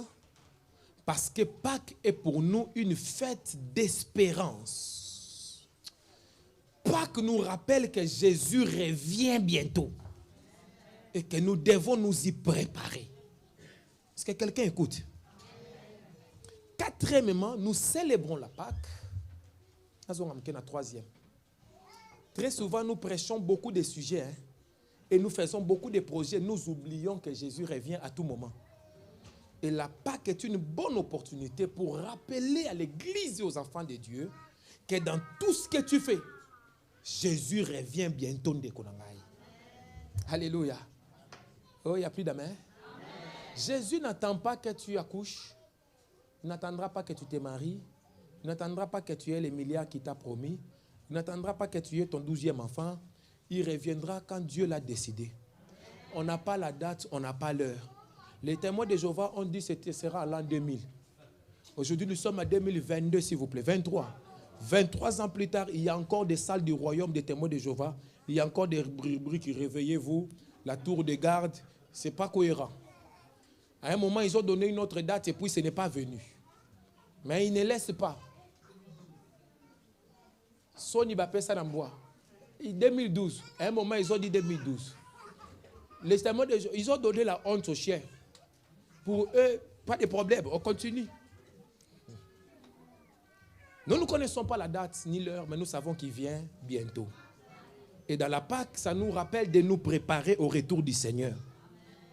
parce que Pâque est pour nous une fête d'espérance. Pâques nous rappelle que Jésus revient bientôt et que nous devons nous y préparer. Est-ce que quelqu'un écoute? Quatrièmement, nous célébrons la Pâque. Troisième. Très souvent, nous prêchons beaucoup de sujets et nous faisons beaucoup de projets. Nous oublions que Jésus revient à tout moment. Et la Pâque est une bonne opportunité pour rappeler à l'Église et aux enfants de Dieu que dans tout ce que tu fais, Jésus revient bientôt. Alléluia. Oh, il n'y a plus d'amen. Jésus n'attend pas que tu accouches. Il n'attendra pas que tu te maries. Il n'attendra pas que tu aies les milliards qu'il t'a promis. Il n'attendra pas que tu aies ton 12e enfant. Il reviendra quand Dieu l'a décidé. On n'a pas la date, on n'a pas l'heure. Les témoins de Jéhovah ont dit que ce sera à l'an 2000. Aujourd'hui, nous sommes à 2022, s'il vous plaît, 23. 23 ans plus tard, il y a encore des salles du royaume des témoins de Jéhovah. Il y a encore des rubriques, réveillez-vous, la tour de garde. Ce n'est pas cohérent. À un moment, ils ont donné une autre date et puis ce n'est pas venu. Mais ils ne laissent pas. Sony Bapé Sanamboa. 2012. À un moment, ils ont dit 2012. Les témoins de Jéhovah, ils ont donné la honte aux chiens. Pour eux, pas de problème. On continue. Nous ne connaissons pas la date ni l'heure, mais nous savons qu'il vient bientôt. Et dans la Pâque, ça nous rappelle de nous préparer au retour du Seigneur.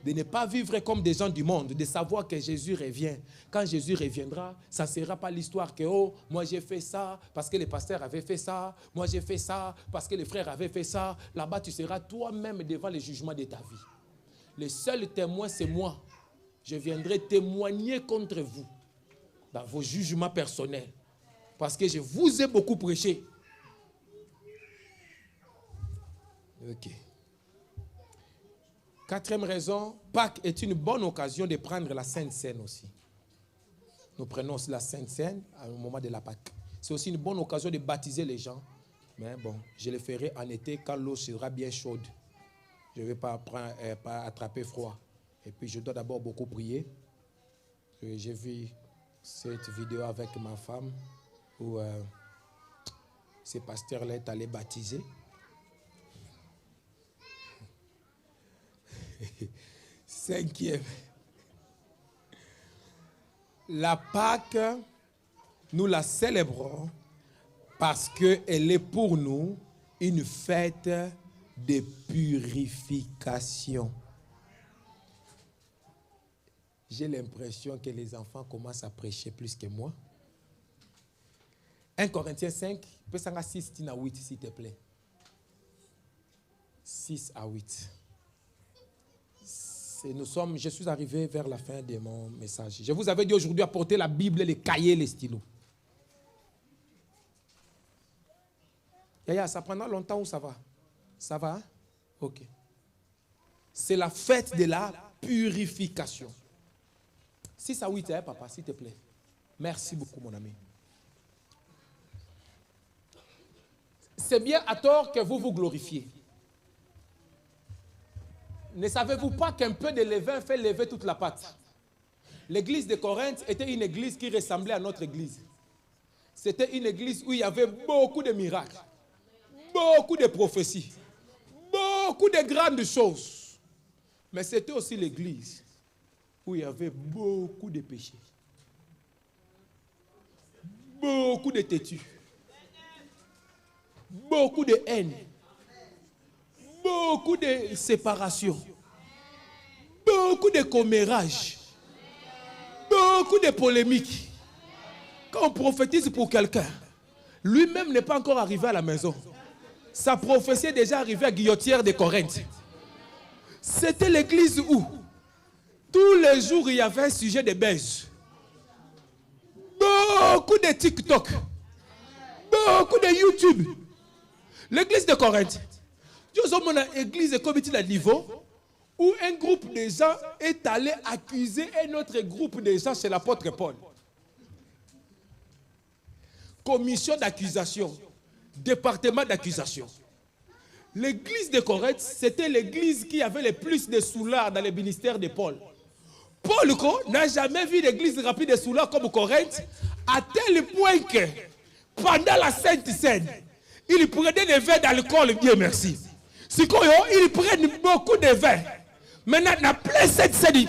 de ne pas vivre comme des gens du monde, de savoir que Jésus revient. Quand Jésus reviendra, ça ne sera pas l'histoire que, oh, moi j'ai fait ça parce que les pasteurs avaient fait ça, moi j'ai fait ça parce que les frères avaient fait ça. Là-bas, tu seras toi-même devant le jugement de ta vie. Le seul témoin, c'est moi. Je viendrai témoigner contre vous dans vos jugements personnels parce que je vous ai beaucoup prêché. Ok. Quatrième raison, Pâques est une bonne occasion de prendre la Sainte Seine aussi. Nous prenons aussi la Sainte Seine au moment de la Pâques. C'est aussi une bonne occasion de baptiser les gens. Mais bon, je le ferai en été quand l'eau sera bien chaude. Je ne vais pas attraper froid. Et puis je dois d'abord beaucoup prier. J'ai vu cette vidéo avec ma femme où ce pasteur-là est allé baptiser. Cinquième. La Pâque, nous la célébrons parce qu'elle est pour nous une fête de purification. J'ai l'impression que les enfants commencent à prêcher plus que moi. 1 Corinthiens 5, peut s'en 6 à 8, s'il te plaît. 6 à 8. Je suis arrivé vers la fin de mon message. Je vous avais dit aujourd'hui apporter la Bible, les cahiers, les stylos. Yaya, ça prendra longtemps ou ça va? Ça va? Ok. C'est la fête de la purification. 6 à 8, hein, papa, s'il te plaît. Merci beaucoup, mon ami. C'est bien à tort que vous vous glorifiez. Ne savez-vous pas qu'un peu de levain fait lever toute la pâte? L'église de Corinthe était une église qui ressemblait à notre église. C'était une église où il y avait beaucoup de miracles, beaucoup de prophéties, beaucoup de grandes choses. Mais c'était aussi l'église où il y avait beaucoup de péchés, beaucoup de têtus, beaucoup de haine, beaucoup de séparation, beaucoup de commérages, beaucoup de polémiques. Quand on prophétise pour quelqu'un, lui-même n'est pas encore arrivé à la maison. Sa prophétie est déjà arrivée à Guillotière de Corinthe. C'était l'église où tous les jours il y avait un sujet de baise. Beaucoup de TikTok, beaucoup de YouTube. L'église de Corinthe. Nous sommes une église comme il niveau où un groupe de gens est allé accuser un autre groupe de gens chez l'apôtre Paul. Commission d'accusation, département d'accusation. L'église de Corinthe, c'était l'église qui avait le plus de soulards dans le ministère de Paul. Paul n'a jamais vu l'église remplie de soulards comme Corinthe, à tel point que pendant la Sainte Seine, il prenait des verres d'alcool, Dieu merci. Ils prennent beaucoup de vin. Maintenant, dans plein cette scène, il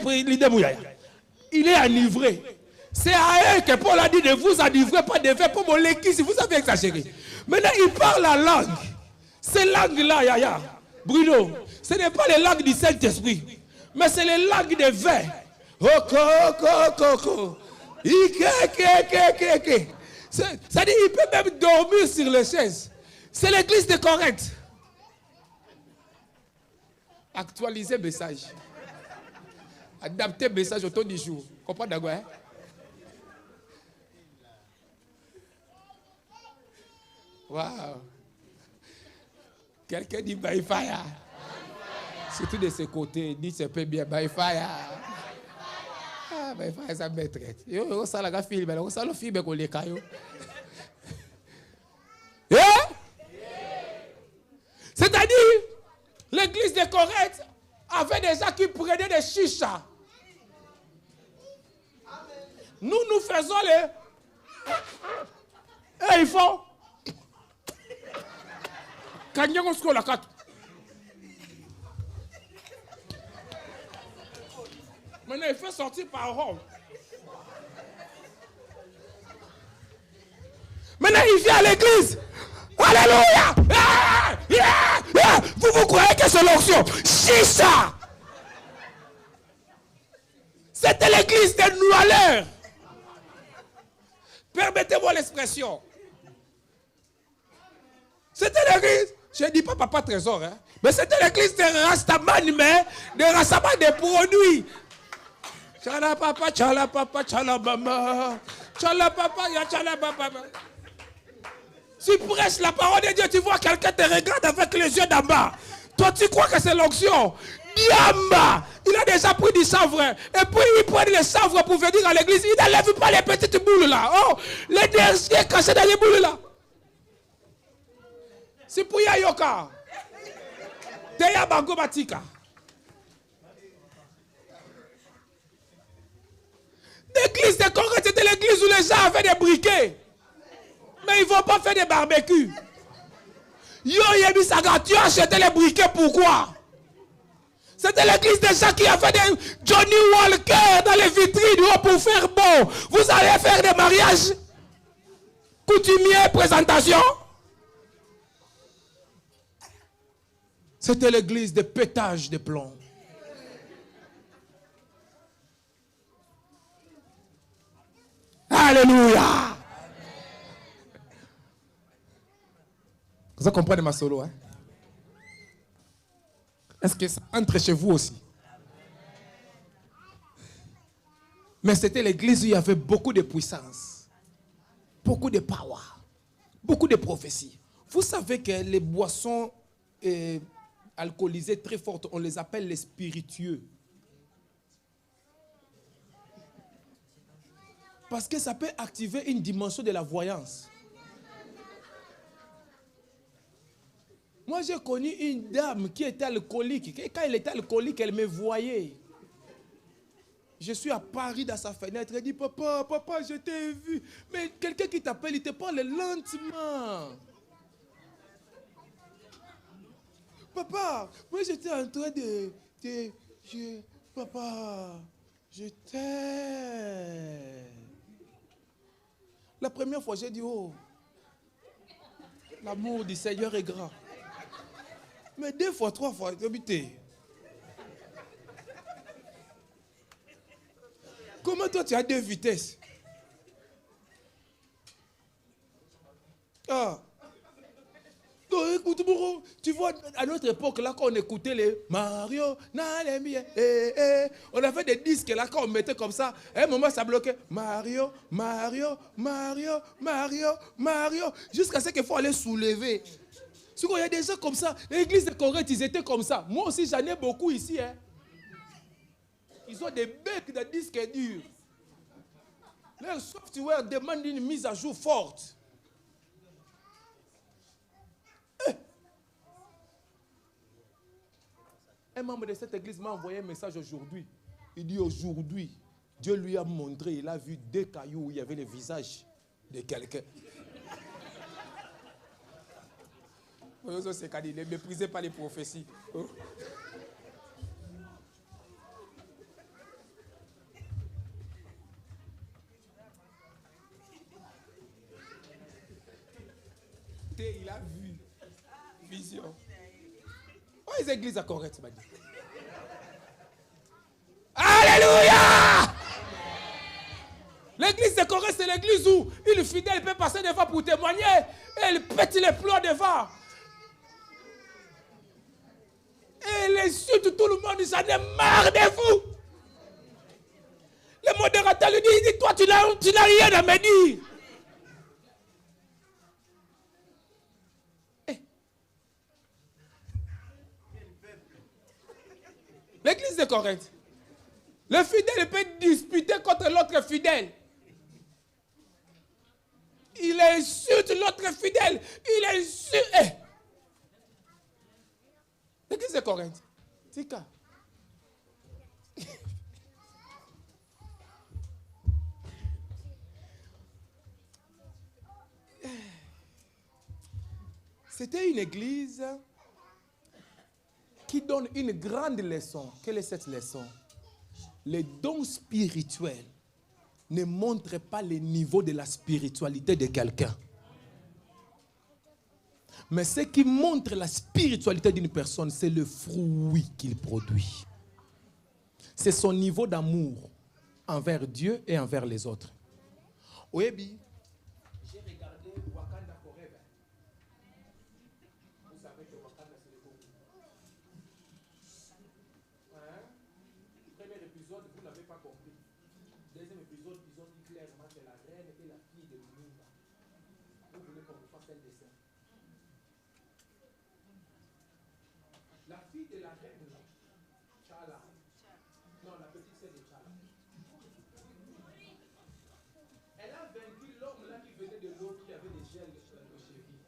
est enivré. C'est à eux que Paul a dit ne vous enivrez pas de vin pour mon l'équipe si vous avez exagéré. Maintenant, il parle la langue. Ces langues-là, Yaya, Bruno, ce n'est pas les langues du Saint-Esprit, mais c'est les langues de vin. C'est-à-dire qu'il peut même dormir sur les chaises. C'est l'église de Corinthe. Actualiser le message. Adapter le message au temps du jour. Comprenez d'accord, hein? Waouh. Quelqu'un dit by fire. Surtout de ce côté, dit c'est peu bien by fire. Ah, by fire, ça me traite. Yo, ça la film, mais ça le film qu'on les cailloux. C'est-à-dire, l'église de Corinthe avait des gens qui prenaient des chichas. Nous faisons les... Et il faut... Kanyangosko la carte. Maintenant, il fait sortir parole. Maintenant, il vient à l'église. Alléluia! Vous croyez que c'est l'onction? Chicha! C'était l'église des Noualeurs. Permettez-moi l'expression. C'était l'église, je ne dis pas papa trésor, hein, mais c'était l'église des Rastaman, mais des Rastaman des produits. Tchala papa, tchala maman. Tchala papa, ya tchala papa. Tu prêches la parole de Dieu, tu vois quelqu'un te regarde avec les yeux d'en bas. Toi, tu crois que c'est l'onction. Diamba, il a déjà pris du savre. Et puis, il prend le savre pour venir à l'église. Il n'enlève pas les petites boules là. Oh, les derniers cachés dans les boules là. C'est pour Yayoka. Teya Bango Batika. L'église de Corinthe, c'était l'église où les gens avaient des briquets. Mais ils ne vont pas faire des barbecues. Yo Yebi Saga, tu as acheté les briquets, pourquoi? C'était l'église des gens qui avaient des Johnny Walker dans les vitrines pour faire beau. Vous allez faire des mariages coutumiers, présentation. C'était l'église de pétage de plomb. Alléluia. Vous comprenez ma solo, hein? Est-ce que ça entre chez vous aussi? Mais c'était l'église où il y avait beaucoup de puissance, beaucoup de power, beaucoup de prophéties. Vous savez que les boissons alcoolisées très fortes, on les appelle les spiritueux. Parce que ça peut activer une dimension de la voyance. Moi, j'ai connu une dame qui était alcoolique. Et quand elle était alcoolique, elle me voyait. Je suis à Paris dans sa fenêtre. Elle dit, papa, je t'ai vu. Mais quelqu'un qui t'appelle, il te parle lentement. Papa, moi j'étais en train papa, je t'aime. La première fois, j'ai dit, oh, l'amour du Seigneur est grand. Mais 2 fois, 3 fois, j'ai habité. Comment toi, tu as 2 vitesses? Ah. Donc, écoute, tu vois, à notre époque, là, quand on écoutait les Mario, on avait des disques, là, quand on mettait comme ça, à un moment, ça bloquait. Mario, jusqu'à ce qu'il faut aller soulever. Il y a des gens comme ça. L'église de Corinthe, ils étaient comme ça. Moi aussi, j'en ai beaucoup ici. Hein. Ils ont des becs de disques durs. Leur software demande une mise à jour forte. Un membre de cette église m'a envoyé un message aujourd'hui. Il dit aujourd'hui, Dieu lui a montré, il a vu 2 cailloux où il y avait le visage de quelqu'un. Il est méprisé par les prophéties. Oh. Il a vu. Vision. Oh, les églises à Corinthe, m'a dit. Alléluia! L'église de Corinthe, c'est l'église où une fidèle peut passer devant pour témoigner et elle pète les plombs devant. Et elle insulte tout le monde, j'en ai marre de vous. Le modérateur lui dit, toi tu n'as rien à me dire. L'église de Corinthe. Le fidèle peut disputer contre l'autre fidèle. Il insulte l'autre fidèle. Il insulte. L'église de Corinthe. Tika. C'était une église qui donne une grande leçon. Quelle est cette leçon? Les dons spirituels ne montrent pas le niveau de la spiritualité de quelqu'un. Mais ce qui montre la spiritualité d'une personne, c'est le fruit qu'il produit. C'est son niveau d'amour. envers Dieu et envers les autres. Oyebi, j'ai regardé Wakanda Forever. Vous savez que Wakanda c'est le Congo. Premier épisode, vous n'avez pas compris. Deuxième épisode, ils ont dit clairement que la reine était la fille de Lumumba. Vous voulez qu'on vous fasse un dessin? La fille de la reine, là, Chala. Non, la petite sœur de Chala. Elle a vaincu l'homme là qui venait de l'eau, qui avait des gels aux chevilles.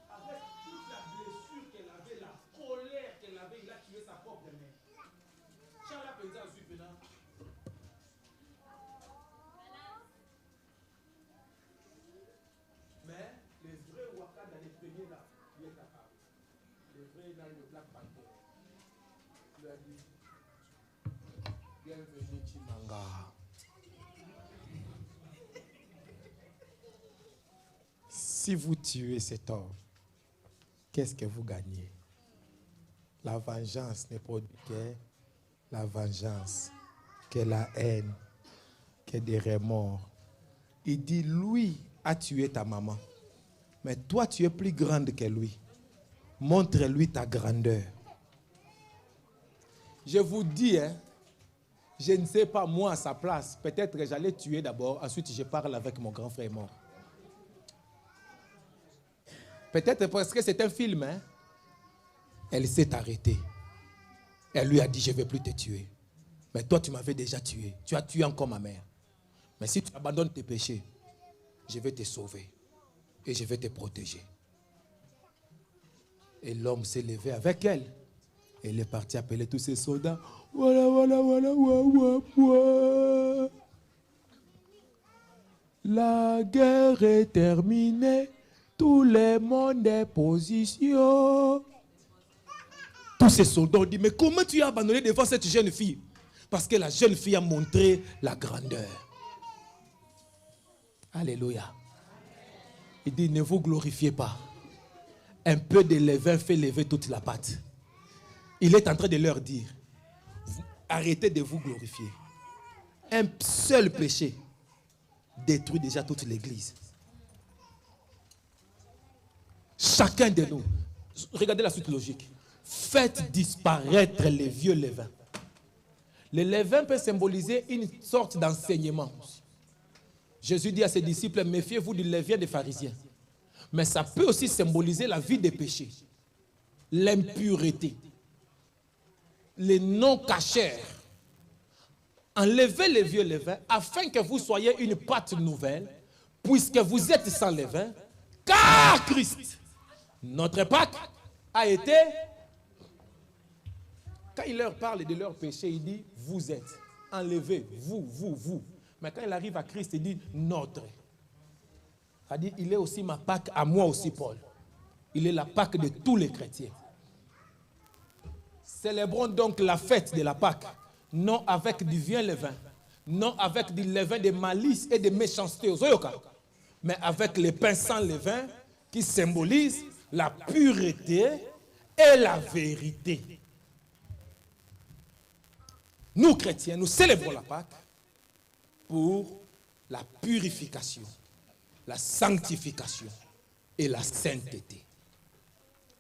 Avec toute la blessure qu'elle avait, la colère qu'elle avait, il a tué sa propre mère. Chala pensait à suivre maintenant. Mais les vrais Wakanda, les premiers là, ils étaient capables. Les vrais dans le Black Panther. Il a dit, bienvenue Chimanga. Si vous tuez cet homme, qu'est-ce que vous gagnez? La vengeance n'est pas que la vengeance, que la haine, que des remords. Il dit, lui a tué ta maman, mais toi tu es plus grande que lui. Montre-lui ta grandeur. Je vous dis, je ne sais pas, moi à sa place, peut-être que j'allais tuer d'abord, ensuite je parle avec mon grand frère mort. Peut-être parce que c'est un film, Elle s'est arrêtée. Elle lui a dit, je ne vais plus te tuer. Mais toi, tu m'avais déjà tué. Tu as tué encore ma mère. Mais si tu abandonnes tes péchés, je vais te sauver. Et je vais te protéger. Et l'homme s'est levé avec elle. Et il est parti appeler tous ses soldats. Voilà, voilà, voilà, voilà. La guerre est terminée. Tout le monde est position. Tous ces soldats ont dit, mais comment tu as abandonné devant cette jeune fille? Parce que la jeune fille a montré la grandeur. Alléluia. Il dit, ne vous glorifiez pas. Un peu de levain fait lever toute la pâte. Il est en train de leur dire, arrêtez de vous glorifier. Un seul péché détruit déjà toute l'église. Chacun de nous, regardez la suite logique. Faites disparaître les vieux levains. Le levain peut symboliser une sorte d'enseignement. Jésus dit à ses disciples, méfiez-vous du levain des pharisiens. Mais ça peut aussi symboliser la vie des péchés, l'impureté, les non-cachers. Enlevez les vieux levains afin que vous soyez une pâte nouvelle, puisque vous êtes sans levain, car Christ, notre Pâque, a été... Quand il leur parle de leur péché, il dit, vous êtes. Enlevez, vous. Mais quand il arrive à Christ, il dit, notre. C'est-à-dire, il est aussi ma Pâque, à moi aussi, Paul. Il est la Pâque de tous les chrétiens. Célébrons donc la fête de la Pâque, non avec du vieux levain, non avec du levain de malice et de méchanceté, mais avec les pains sans levain qui symbolisent la pureté et la vérité. Nous, chrétiens, nous célébrons la Pâque pour la purification, la sanctification et la sainteté.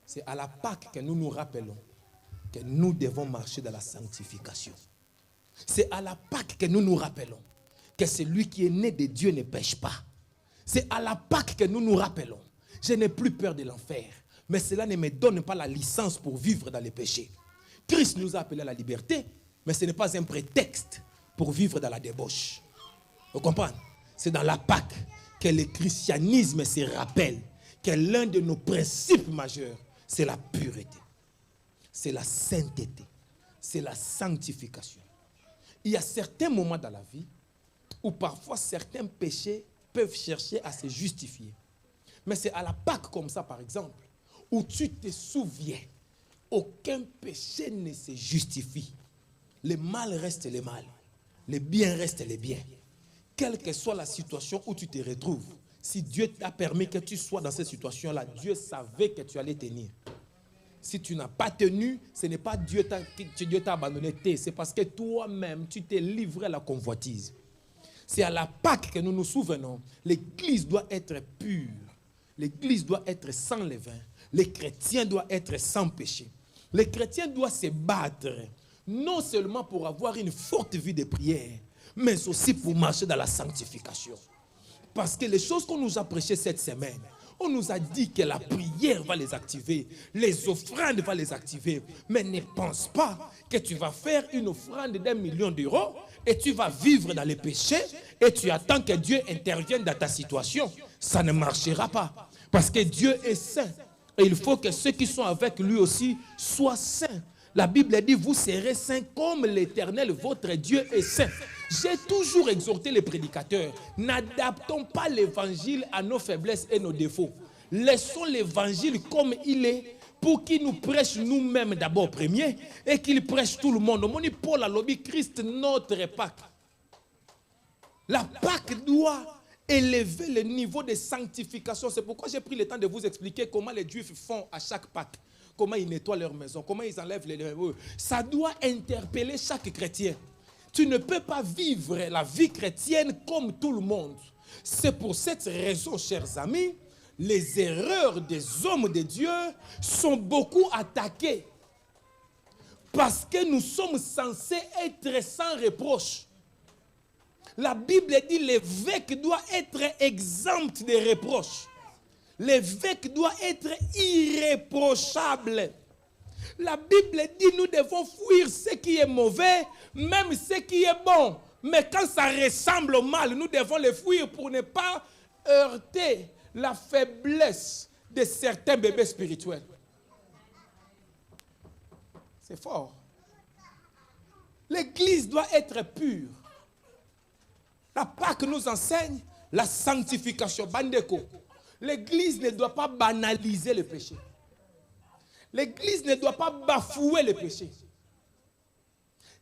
C'est à la Pâque que nous nous rappelons que nous devons marcher dans la sanctification. C'est à la Pâque que nous nous rappelons que celui qui est né de Dieu ne pêche pas. C'est à la Pâque que nous nous rappelons. Je n'ai plus peur de l'enfer, mais cela ne me donne pas la licence pour vivre dans les péchés. Christ nous a appelés à la liberté, mais ce n'est pas un prétexte pour vivre dans la débauche. Vous comprenez? C'est dans la Pâque que le christianisme se rappelle que l'un de nos principes majeurs, c'est la pureté, c'est la sainteté, c'est la sanctification. Il y a certains moments dans la vie où parfois certains péchés peuvent chercher à se justifier. Mais c'est à la Pâque comme ça, par exemple, où tu te souviens, aucun péché ne se justifie. Le mal reste le mal, le bien reste le bien. Quelle que soit la situation où tu te retrouves, si Dieu t'a permis que tu sois dans cette situation-là, Dieu savait que tu allais tenir. Si tu n'as pas tenu, ce n'est pas Dieu que Dieu t'a abandonné. C'est parce que toi-même, tu t'es livré à la convoitise. C'est à la Pâque que nous nous souvenons. L'église doit être pure. L'église doit être sans levain. Les chrétiens doivent être sans péché. Les chrétiens doivent se battre, non seulement pour avoir une forte vie de prière, mais aussi pour marcher dans la sanctification. Parce que les choses qu'on nous a prêchées cette semaine, on nous a dit que la prière va les activer, les offrandes vont les activer. Mais ne pense pas que tu vas faire une offrande d'1 million d'euros et tu vas vivre dans les péchés et tu attends que Dieu intervienne dans ta situation. Ça ne marchera pas. Parce que Dieu est saint. Et il faut que ceux qui sont avec lui aussi soient saints. La Bible dit, vous serez saints comme l'Éternel, votre Dieu est saint. J'ai toujours exhorté les prédicateurs, n'adaptons pas l'évangile à nos faiblesses et nos défauts. Laissons l'évangile comme il est pour qu'il nous prêche nous-mêmes d'abord premier et qu'il prêche tout le monde. Mon Paul a lobby Christ notre Pâque. La Pâque doit élever le niveau de sanctification. C'est pourquoi j'ai pris le temps de vous expliquer comment les Juifs font à chaque Pâque. Comment ils nettoient leur maison, comment ils enlèvent les lèvres. Ça doit interpeller chaque chrétien. Tu ne peux pas vivre la vie chrétienne comme tout le monde. C'est pour cette raison, chers amis, les erreurs des hommes de Dieu sont beaucoup attaquées. Parce que nous sommes censés être sans reproche. La Bible dit que l'évêque doit être exempt de reproches. L'évêque doit être irréprochable. La Bible dit que nous devons fuir ce qui est mauvais, même ce qui est bon. Mais quand ça ressemble au mal, nous devons le fuir pour ne pas heurter la faiblesse de certains bébés spirituels. C'est fort. L'Église doit être pure. La Pâque nous enseigne la sanctification. Bandeko. L'Église ne doit pas banaliser le péché. L'Église ne doit pas bafouer le péché.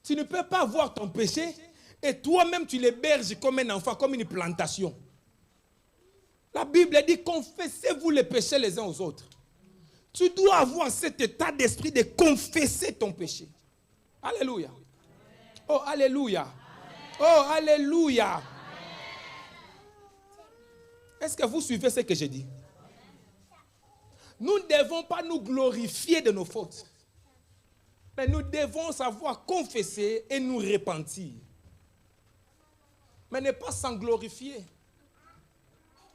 Tu ne peux pas voir ton péché et toi-même tu l'héberges comme un enfant, comme une plantation. La Bible dit, confessez-vous les péchés les uns aux autres. Tu dois avoir cet état d'esprit de confesser ton péché. Alléluia. Oh, alléluia. Oh, alléluia. Est-ce que vous suivez ce que je dis? Nous ne devons pas nous glorifier de nos fautes. Mais nous devons savoir confesser et nous repentir. Mais ne pas s'en glorifier.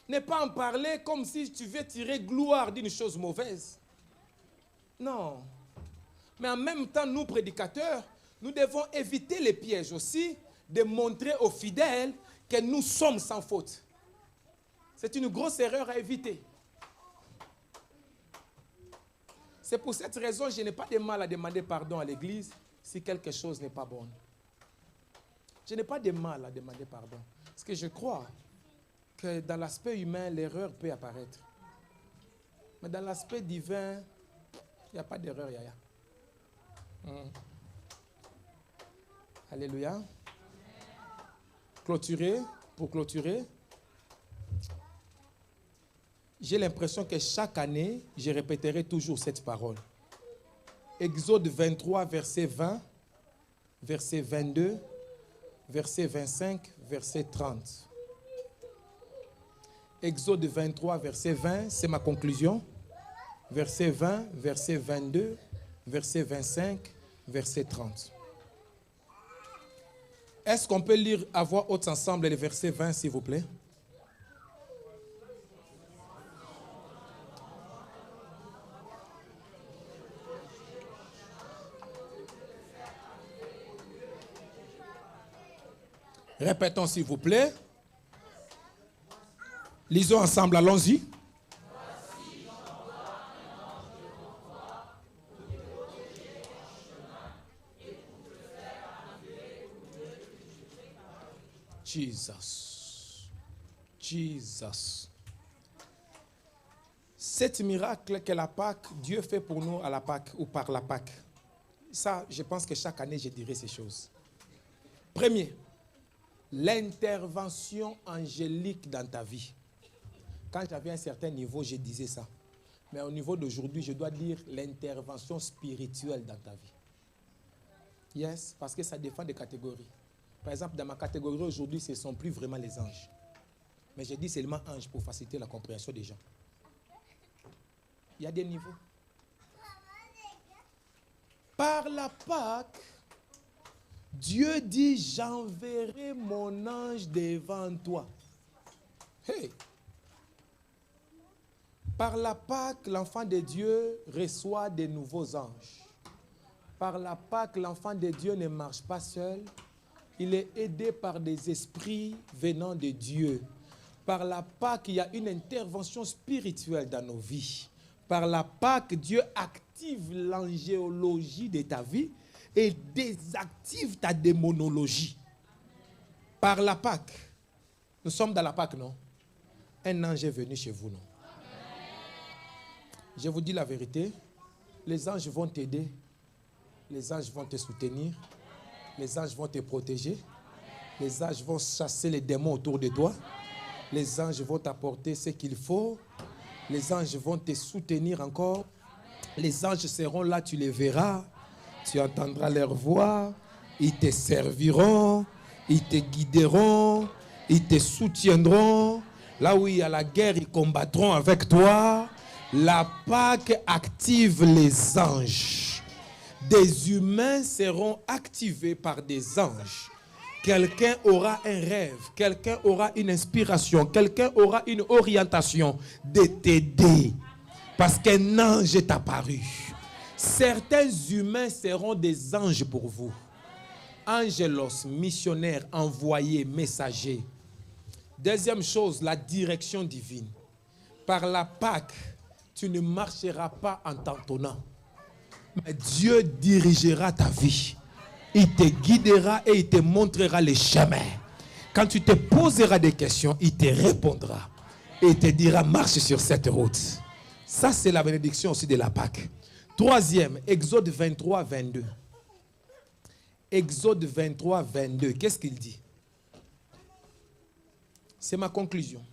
Ne pas en parler comme si tu veux tirer gloire d'une chose mauvaise. Non. Mais en même temps, nous prédicateurs, nous devons éviter les pièges aussi de montrer aux fidèles que nous sommes sans faute. C'est une grosse erreur à éviter. C'est pour cette raison que je n'ai pas de mal à demander pardon à l'Église si quelque chose n'est pas bon. Je n'ai pas de mal à demander pardon. Parce que je crois que dans l'aspect humain, l'erreur peut apparaître. Mais dans l'aspect divin, il n'y a pas d'erreur, Yaya. Alléluia. Clôturer, pour clôturer. J'ai l'impression que chaque année, je répéterai toujours cette parole. Exode 23, verset 20, verset 22, verset 25, verset 30. Exode 23, verset 20, c'est ma conclusion. Verset 20, verset 22, verset 25, verset 30. Est-ce qu'on peut lire à voix haute ensemble les versets 20, s'il vous plaît? Répétons, s'il vous plaît. Lisons ensemble, allons-y. Jesus. Jesus. Cet miracle que la Pâque, Dieu fait pour nous à la Pâque ou par la Pâque. Ça, je pense que chaque année, je dirai ces choses. Premier, l'intervention angélique dans ta vie. Quand j'avais un certain niveau, je disais ça. Mais au niveau d'aujourd'hui, je dois dire l'intervention spirituelle dans ta vie. Yes, parce que ça dépend des catégories. Par exemple, dans ma catégorie aujourd'hui, ce ne sont plus vraiment les anges. Mais j'ai dit seulement anges pour faciliter la compréhension des gens. Il y a des niveaux. Par la Pâque, Dieu dit, j'enverrai mon ange devant toi. Hey! Par la Pâque, l'enfant de Dieu reçoit de nouveaux anges. Par la Pâque, l'enfant de Dieu ne marche pas seul. Il est aidé par des esprits venant de Dieu. Par la Pâque, il y a une intervention spirituelle dans nos vies. Par la Pâque, Dieu active l'angéologie de ta vie et désactive ta démonologie. Par la Pâque. Nous sommes dans la Pâque, non? Un ange est venu chez vous, non? Je vous dis la vérité. Les anges vont t'aider. Les anges vont te soutenir. Les anges vont te protéger. Les anges vont chasser les démons autour de toi. Les anges vont t'apporter ce qu'il faut. Les anges vont te soutenir encore. Les anges seront là, tu les verras. Tu entendras leur voix. Ils te serviront. Ils te guideront. Ils te soutiendront. Là où il y a la guerre, ils combattront avec toi. La Pâque active les anges. Des humains seront activés par des anges. Quelqu'un aura un rêve, quelqu'un aura une inspiration, quelqu'un aura une orientation de t'aider. Parce qu'un ange est apparu. Certains humains seront des anges pour vous. Angelos, missionnaire, envoyé, messager. Deuxième chose, la direction divine. Par la Pâque, tu ne marcheras pas en tâtonnant. Mais Dieu dirigera ta vie. Il te guidera et il te montrera les chemins. Quand tu te poseras des questions, il te répondra. Et il te dira, marche sur cette route. Ça, c'est la bénédiction aussi de la Pâque. Troisième, Exode 23, 22. Exode 23, 22. Qu'est-ce qu'il dit? C'est ma conclusion.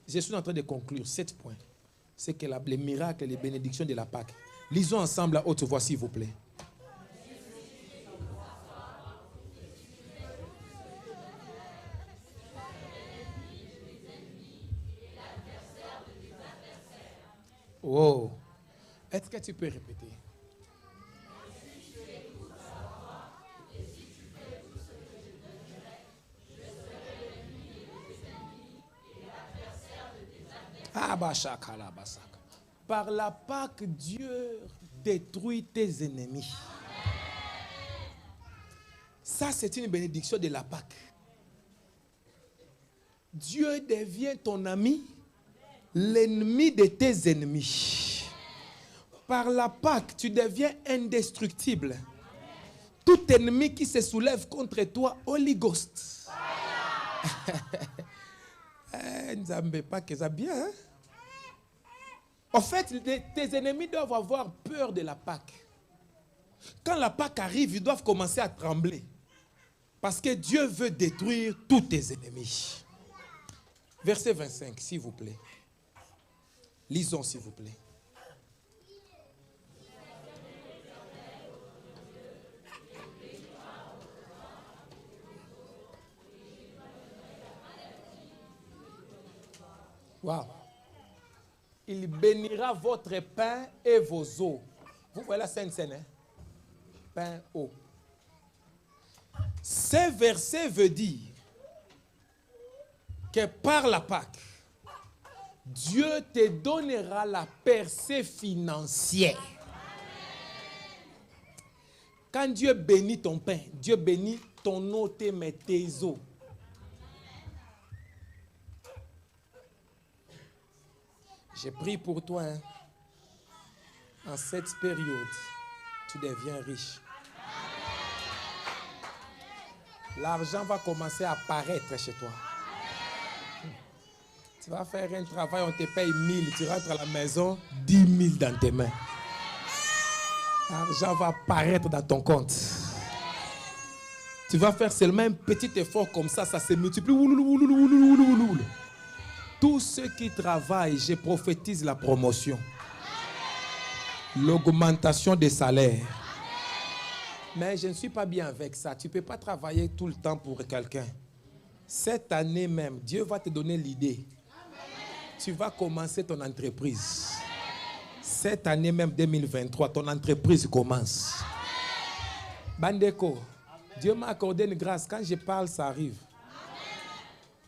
Je suis en train de conclure 7 points. C'est que les miracles et les bénédictions de la Pâque. Lisons ensemble à haute voix, s'il vous plaît. Oh. Est-ce que tu peux répéter? Par la Pâque, Dieu détruit tes ennemis. Ça, c'est une bénédiction de la Pâque. Dieu devient ton ami, l'ennemi de tes ennemis. Par la Pâque, tu deviens indestructible. Tout ennemi qui se soulève contre toi, Holy Ghost. Nzambe pas que ça bien, hein? En fait, tes ennemis doivent avoir peur de la Pâque. Quand la Pâque arrive, ils doivent commencer à trembler. Parce que Dieu veut détruire tous tes ennemis. Verset 25, s'il vous plaît. Lisons, s'il vous plaît. Wow. Il bénira votre pain et vos eaux. Vous voyez la scène, hein? Pain, eau. Ce verset veut dire que par la Pâque, Dieu te donnera la percée financière. Quand Dieu bénit ton pain, Dieu bénit ton eau, tes eaux. J'ai prié pour toi. Hein. En cette période, tu deviens riche. L'argent va commencer à apparaître chez toi. Tu vas faire un travail, on te paye 1000, tu rentres à la maison, 10 000 dans tes mains. L'argent va apparaître dans ton compte. Tu vas faire seulement un petit effort comme ça se multiplie. Tous ceux qui travaillent, je prophétise la promotion. L'augmentation des salaires. Mais je ne suis pas bien avec ça. Tu ne peux pas travailler tout le temps pour quelqu'un. Cette année même, Dieu va te donner l'idée. Tu vas commencer ton entreprise. Cette année même 2023, ton entreprise commence. Bandeko, Dieu m'a accordé une grâce. Quand je parle, ça arrive.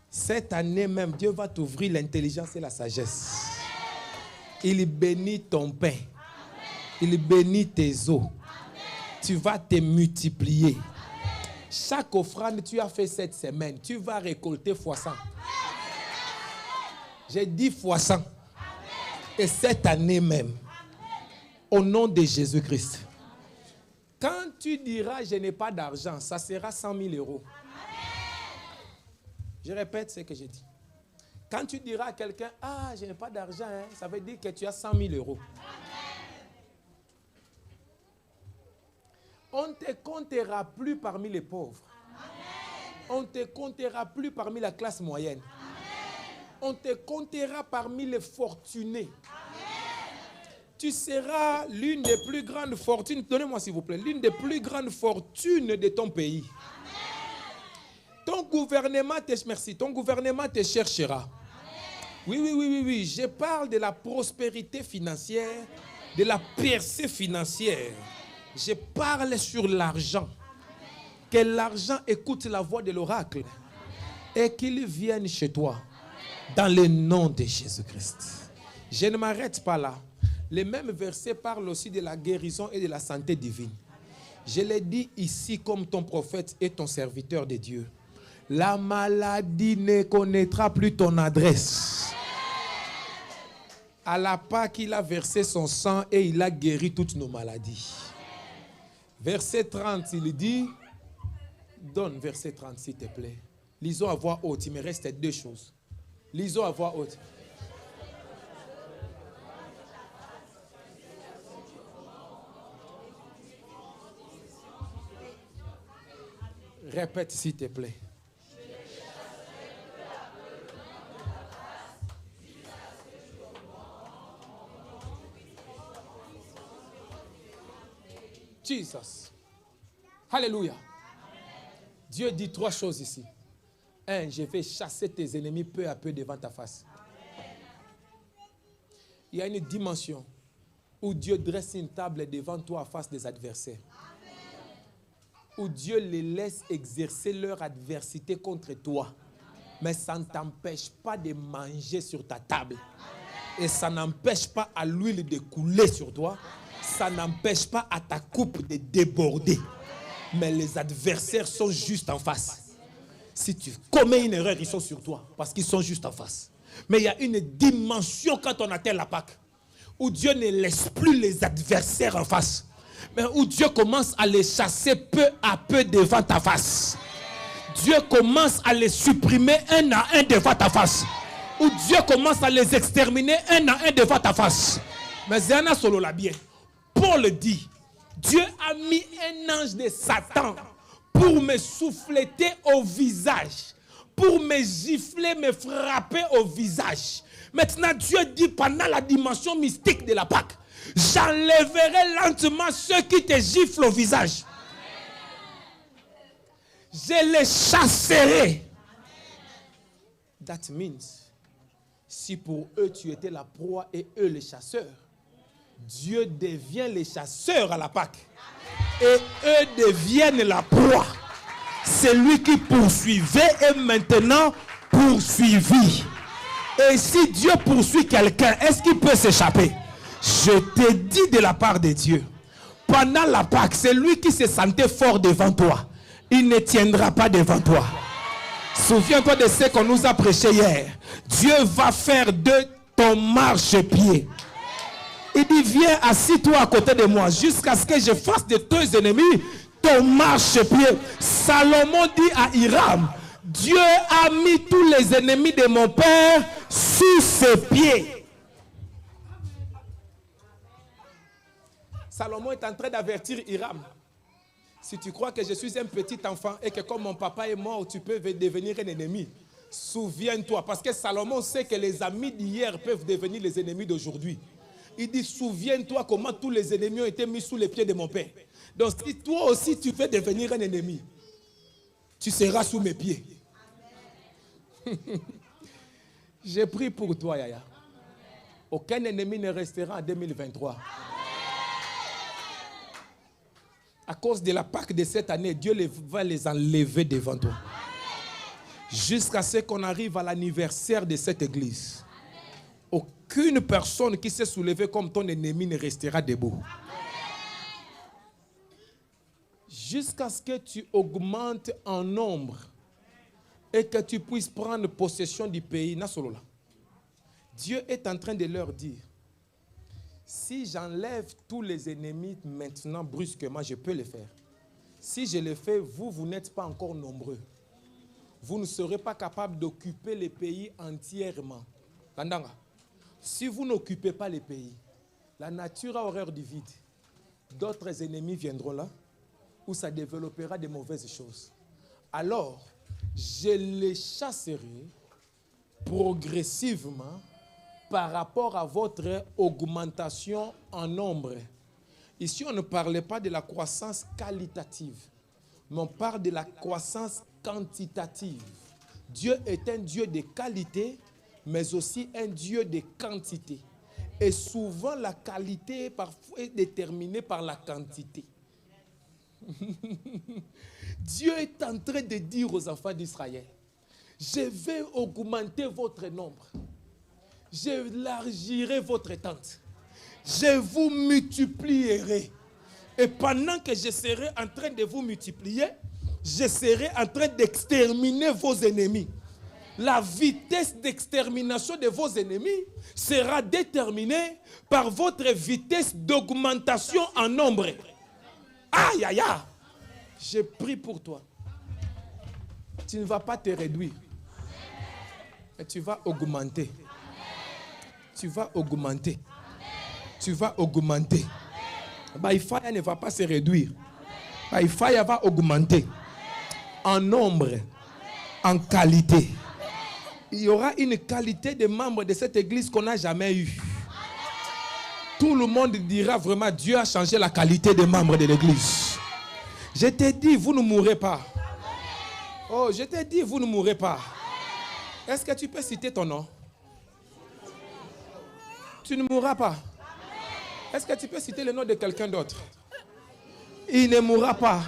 Cette année même, Dieu va t'ouvrir l'intelligence et la sagesse. Il bénit ton pain. Il bénit tes eaux. Tu vas te multiplier. Chaque offrande que tu as fait cette semaine, tu vas récolter x 100. J'ai dit x 100. Et cette année même, au nom de Jésus-Christ, quand tu diras je n'ai pas d'argent, ça sera 100 000 euros. Je répète ce que j'ai dit. Quand tu diras à quelqu'un, ah, je n'ai pas d'argent, hein, ça veut dire que tu as 100 000 euros. On ne te comptera plus parmi les pauvres. On ne te comptera plus parmi la classe moyenne. On te comptera parmi les fortunés. Tu seras l'une des plus grandes fortunes, donnez-moi s'il vous plaît, l'une des plus grandes fortunes de ton pays. Ton gouvernement te cherchera. Oui. Je parle de la prospérité financière, de la percée financière. Je parle sur l'argent. Que l'argent écoute la voix de l'oracle et qu'il vienne chez toi dans le nom de Jésus-Christ. Je ne m'arrête pas là. Les mêmes versets parlent aussi de la guérison et de la santé divine. Je l'ai dit ici comme ton prophète et ton serviteur de Dieu. La maladie ne connaîtra plus ton adresse. À la Pâque, il a versé son sang et il a guéri toutes nos maladies. Verset 30, il dit, donne verset 30 s'il te plaît. Lisons à voix haute, il me reste deux choses. Lisons à voix haute. Répète s'il te plaît. Jesus. Alléluia. Dieu dit trois choses ici. Un, je vais chasser tes ennemis peu à peu devant ta face. Il y a une dimension où Dieu dresse une table devant toi en face des adversaires. Où Dieu les laisse exercer leur adversité contre toi. Mais ça ne t'empêche pas de manger sur ta table. Et ça n'empêche pas à l'huile de couler sur toi. Ça n'empêche pas à ta coupe de déborder. Mais les adversaires sont juste en face. Si tu commets une erreur, ils sont sur toi. Parce qu'ils sont juste en face. Mais il y a une dimension quand on atteint la Pâque. Où Dieu ne laisse plus les adversaires en face. Mais où Dieu commence à les chasser peu à peu devant ta face. Dieu commence à les supprimer un à un devant ta face. Où Dieu commence à les exterminer un à un devant ta face. Mais Zéana Solo l'a bien. Paul dit, Dieu a mis un ange de Satan pour me souffleter au visage, pour me gifler, me frapper au visage. Maintenant, Dieu dit pendant la dimension mystique de la Pâque, j'enlèverai lentement ceux qui te giflent au visage. Je les chasserai. That means, si pour eux tu étais la proie et eux les chasseurs, Dieu devient les chasseurs à la Pâque. Et eux deviennent la proie. Celui qui poursuivait est maintenant poursuivi. Et si Dieu poursuit quelqu'un, est-ce qu'il peut s'échapper? Je te dis de la part de Dieu, pendant la Pâque, celui qui se sentait fort devant toi, il ne tiendra pas devant toi. Souviens-toi de ce qu'on nous a prêché hier. Dieu va faire de ton marchepied. Il dit, viens, assis-toi à côté de moi, jusqu'à ce que je fasse de tes ennemis ton marchepied. Salomon dit à Hiram, Dieu a mis tous les ennemis de mon père sous ses pieds. Salomon est en train d'avertir Hiram. Si tu crois que je suis un petit enfant et que comme mon papa est mort, tu peux devenir un ennemi, souviens-toi. Parce que Salomon sait que les amis d'hier peuvent devenir les ennemis d'aujourd'hui. Il dit, souviens-toi comment tous les ennemis ont été mis sous les pieds de mon Père. Donc si toi aussi tu veux devenir un ennemi, tu seras sous mes pieds. J'ai prié pour toi, Yaya. Aucun ennemi ne restera en 2023. À cause de la Pâque de cette année, Dieu va les enlever devant toi. Jusqu'à ce qu'on arrive à l'anniversaire de cette église. Aucune personne qui s'est soulevée comme ton ennemi ne restera debout. Jusqu'à ce que tu augmentes en nombre et que tu puisses prendre possession du pays. Dieu est en train de leur dire, si j'enlève tous les ennemis maintenant brusquement, je peux le faire. Si je le fais, vous n'êtes pas encore nombreux. Vous ne serez pas capable d'occuper les pays entièrement. Si vous n'occupez pas les pays, la nature a horreur du vide. D'autres ennemis viendront là, où ça développera de mauvaises choses. Alors, je les chasserai progressivement par rapport à votre augmentation en nombre. Ici, on ne parlait pas de la croissance qualitative, mais on parle de la croissance quantitative. Dieu est un Dieu de qualité, mais aussi un Dieu de quantité. Et souvent, la qualité parfois est déterminée par la quantité. Dieu est en train de dire aux enfants d'Israël, je vais augmenter votre nombre. J'élargirai votre tente. Je vous multiplierai. Et pendant que je serai en train de vous multiplier, je serai en train d'exterminer vos ennemis. La vitesse d'extermination de vos ennemis sera déterminée par votre vitesse d'augmentation en nombre. Aïe, aïe, aïe. Je prie pour toi. Tu ne vas pas te réduire. Mais tu vas augmenter. Tu vas augmenter. Tu vas augmenter. Baïfaya ne va pas se réduire. Baïfaya va augmenter. En nombre. En qualité. Il y aura une qualité de membres de cette église qu'on n'a jamais eue. Tout le monde dira vraiment, Dieu a changé la qualité des membres de l'église. Je t'ai dit, vous ne mourrez pas. Oh, je t'ai dit, vous ne mourrez pas. Est-ce que tu peux citer ton nom? Tu ne mourras pas. Est-ce que tu peux citer le nom de quelqu'un d'autre? Il ne mourra pas.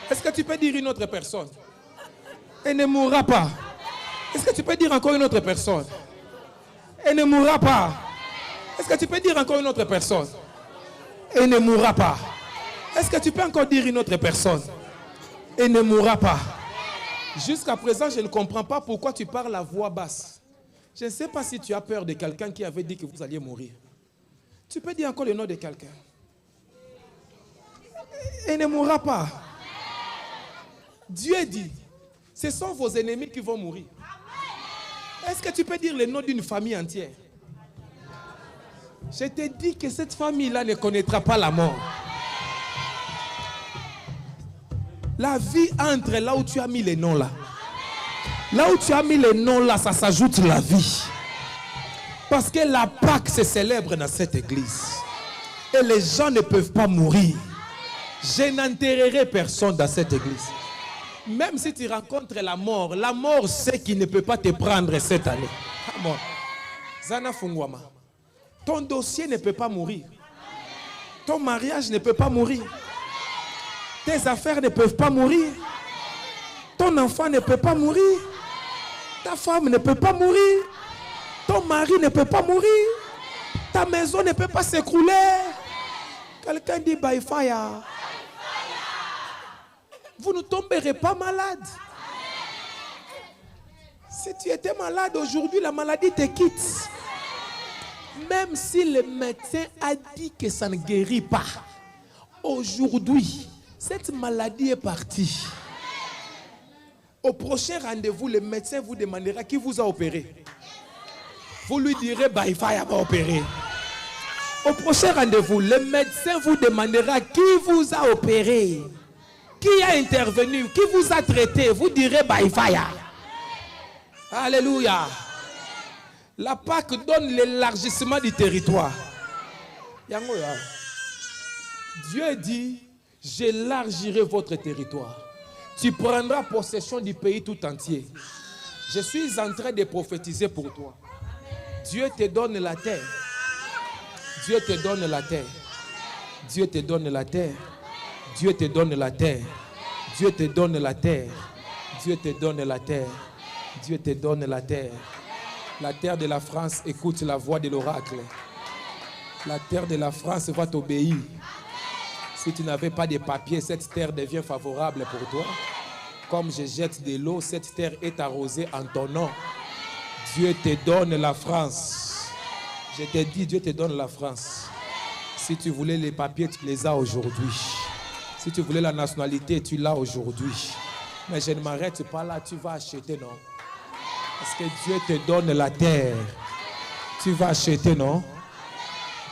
Est-ce que tu peux dire une autre personne? Il ne mourra pas. Est-ce que tu peux dire encore une autre personne? Il ne mourra pas. Est-ce que tu peux dire encore une autre personne? Il ne mourra pas. Est-ce que tu peux encore dire une autre personne? Il ne mourra pas. Jusqu'à présent, je ne comprends pas pourquoi tu parles à voix basse. Je ne sais pas si tu as peur de quelqu'un qui avait dit que vous alliez mourir. Tu peux dire encore le nom de quelqu'un. Il ne mourra pas. Dieu dit, ce sont vos ennemis qui vont mourir. Est-ce que tu peux dire le nom d'une famille entière? Je te dis que cette famille-là ne connaîtra pas la mort. La vie entre là où tu as mis les noms là. Là où tu as mis les noms là, ça s'ajoute la vie. Parce que la Pâque se célèbre dans cette église. Et les gens ne peuvent pas mourir. Je n'enterrerai personne dans cette église. Même si tu rencontres la mort sait qu'il ne peut pas te prendre cette année. Zana Fungwama. Ton dossier ne peut pas mourir. Ton mariage ne peut pas mourir. Tes affaires ne peuvent pas mourir. Ton enfant ne peut pas mourir. Ta femme ne peut pas mourir. Ton mari ne peut pas mourir. Ta maison ne peut pas s'écrouler. Quelqu'un dit by fire. Vous ne tomberez pas malade. Si tu étais malade aujourd'hui, la maladie te quitte. Même si le médecin a dit que ça ne guérit pas, aujourd'hui, cette maladie est partie. Au prochain rendez-vous, le médecin vous demandera qui vous a opéré. Vous lui direz, Baïfaya va opérer. Au prochain rendez-vous, le médecin vous demandera qui vous a opéré. Qui a intervenu, qui vous a traité. Vous direz, Baïfaya. Alléluia. La Pâque donne l'élargissement du territoire. Dieu dit, j'élargirai votre territoire. Tu prendras possession du pays tout entier. Je suis en train de prophétiser pour toi. Dieu te donne la terre. Dieu te donne la terre. Dieu te donne la terre. Dieu te donne la terre. Dieu te donne la terre. Dieu te donne la terre. Dieu te donne la terre. La terre de la France écoute la voix de l'oracle. La terre de la France va t'obéir. Si tu n'avais pas de papiers, cette terre devient favorable pour toi. Comme je jette de l'eau, cette terre est arrosée en ton nom. Dieu te donne la France. Je t'ai dit, Dieu te donne la France. Si tu voulais les papiers, tu les as aujourd'hui. Si tu voulais la nationalité, tu l'as aujourd'hui. Mais je ne m'arrête pas là, tu vas acheter, non? Parce que Dieu te donne la terre. Tu vas acheter, non?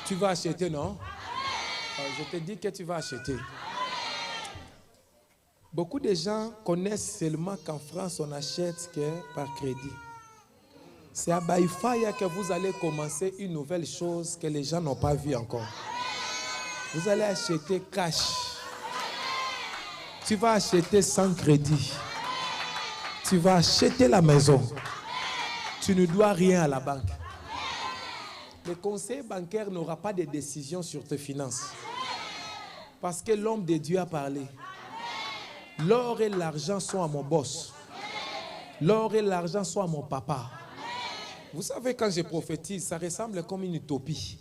Tu vas acheter, non? Je te dis que tu vas acheter. Beaucoup de gens connaissent seulement qu'en France, on achète que par crédit. C'est à Baïfaya que vous allez commencer une nouvelle chose que les gens n'ont pas vue encore. Vous allez acheter cash. Tu vas acheter sans crédit. Tu vas acheter la maison. Tu ne dois rien à la banque. Le conseil bancaire n'aura pas de décision sur tes finances. Parce que l'homme de Dieu a parlé. L'or et l'argent sont à mon boss. L'or et l'argent sont à mon papa. Vous savez, quand je prophétise, ça ressemble comme une utopie.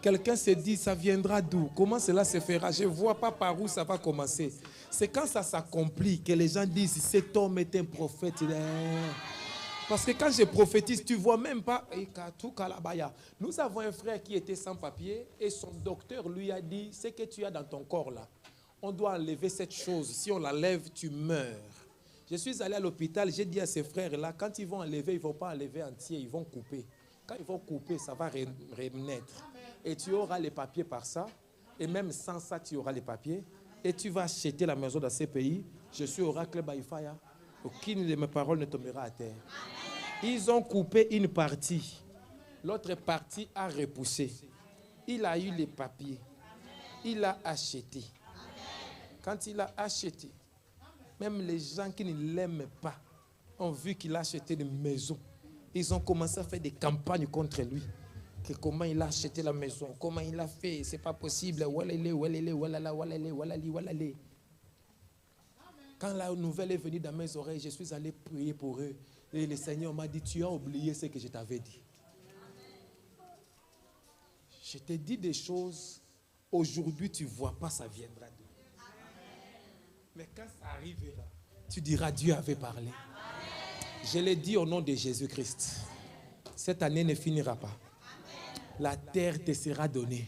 Quelqu'un se dit, ça viendra d'où? Comment cela se fera? Je ne vois pas par où ça va commencer. C'est quand ça s'accomplit que les gens disent, cet homme est un prophète. Parce que quand je prophétise, tu ne vois même pas. Nous avons un frère qui était sans papier et son docteur lui a dit, ce que tu as dans ton corps là, on doit enlever cette chose. Si on l'enlève, tu meurs. Je suis allé à l'hôpital, j'ai dit à ces frères-là, quand ils vont enlever, ils ne vont pas enlever entier, ils vont couper. Quand ils vont couper, ça va renaître. Et tu auras les papiers par ça. Et même sans ça, tu auras les papiers. Et tu vas acheter la maison dans ces pays. Je suis oracle Baïfaya. Aucune de mes paroles ne tombera à terre. Ils ont coupé une partie. L'autre partie a repoussé. Il a eu les papiers. Il a acheté. Quand il a acheté, même les gens qui ne l'aiment pas ont vu qu'il a acheté une maison. Ils ont commencé à faire des campagnes contre lui. Que comment il a acheté la maison, comment il a fait, c'est pas possible. Quand la nouvelle est venue dans mes oreilles, je suis allé prier pour eux. Et le Seigneur m'a dit, tu as oublié ce que je t'avais dit. Je t'ai dit des choses, aujourd'hui tu ne vois pas, ça viendra d'où. Mais quand ça arrivera, tu diras, Dieu avait parlé. Je l'ai dit au nom de Jésus-Christ. Cette année ne finira pas. La terre te sera donnée.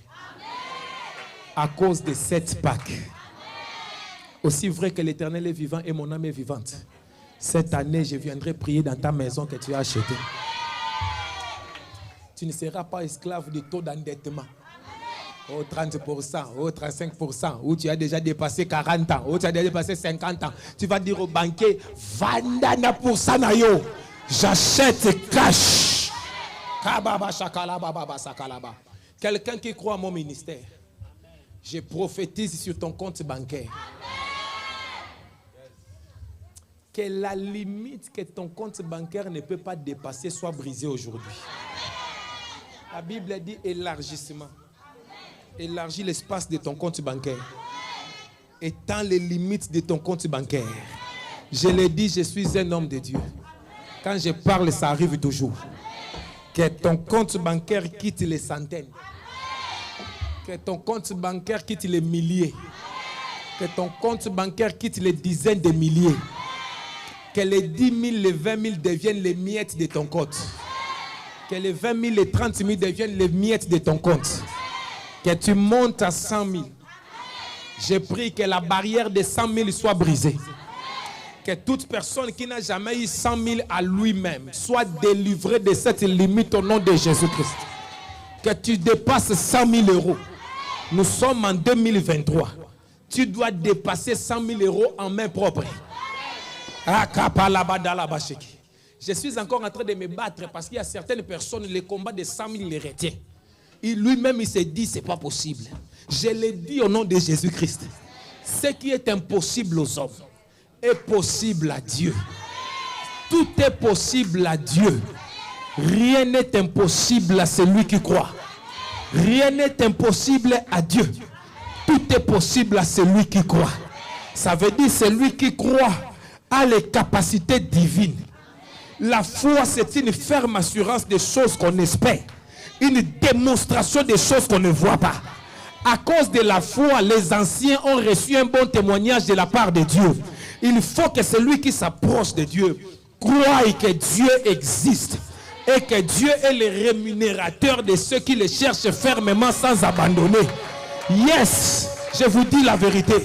À cause de cette Pâques. Aussi vrai que l'Éternel est vivant et mon âme est vivante. Cette année, je viendrai prier dans ta maison que tu as achetée. Tu ne seras pas esclave du taux d'endettement. Au 30%, au 35%, où tu as déjà dépassé 40 ans, où tu as déjà dépassé 50 ans. Tu vas dire au banquier, Vandana pour ça, j'achète cash. Quelqu'un qui croit à mon ministère, je prophétise sur ton compte bancaire. Que la limite que ton compte bancaire ne peut pas dépasser soit brisée aujourd'hui. La Bible dit élargissement. Élargis l'espace de ton compte bancaire. Étends les limites de ton compte bancaire. Je l'ai dit, je suis un homme de Dieu. Quand je parle, ça arrive toujours. Que ton compte bancaire quitte les centaines. Que ton compte bancaire quitte les milliers. Que ton compte bancaire quitte les dizaines de milliers. Que les 10 000, les 20 000 deviennent les miettes de ton compte. Que les 20 000, les 30 000 deviennent les miettes de ton compte. Que tu montes à 100 000. Je prie que la barrière de 100 000 soit brisée. Que toute personne qui n'a jamais eu 100 000 à lui-même soit délivrée de cette limite au nom de Jésus-Christ. Que tu dépasses 100 000 euros. Nous sommes en 2023. Tu dois dépasser 100 000 euros en main propre. Je suis encore en train de me battre parce qu'il y a certaines personnes, les combats de 100 000 les retiennent. lui-même, il s'est dit, c'est pas possible. Je l'ai dit au nom de Jésus-Christ. Ce qui est impossible aux hommes est possible à Dieu. Tout est possible à Dieu. Rien n'est impossible à celui qui croit. Rien n'est impossible à Dieu. Tout est possible à celui qui croit. Ça veut dire celui qui croit a les capacités divines. La foi, c'est une ferme assurance des choses qu'on espère. Une démonstration des choses qu'on ne voit pas. À cause de la foi, les anciens ont reçu un bon témoignage de la part de Dieu. Il faut que celui qui s'approche de Dieu croie que Dieu existe et que Dieu est le rémunérateur de ceux qui le cherchent fermement sans abandonner. Yes, je vous dis la vérité.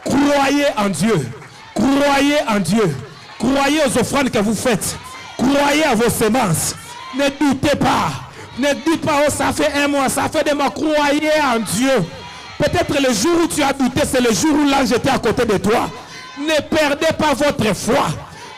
Croyez en Dieu. Croyez en Dieu. Croyez aux offrandes que vous faites. Croyez à vos semences. Ne doutez pas. Ne dites pas, oh, ça fait 1 mois, ça fait 2 mois. Croyez en Dieu. Peut-être le jour où tu as douté, c'est le jour où l'ange était à côté de toi. Ne perdez pas votre foi.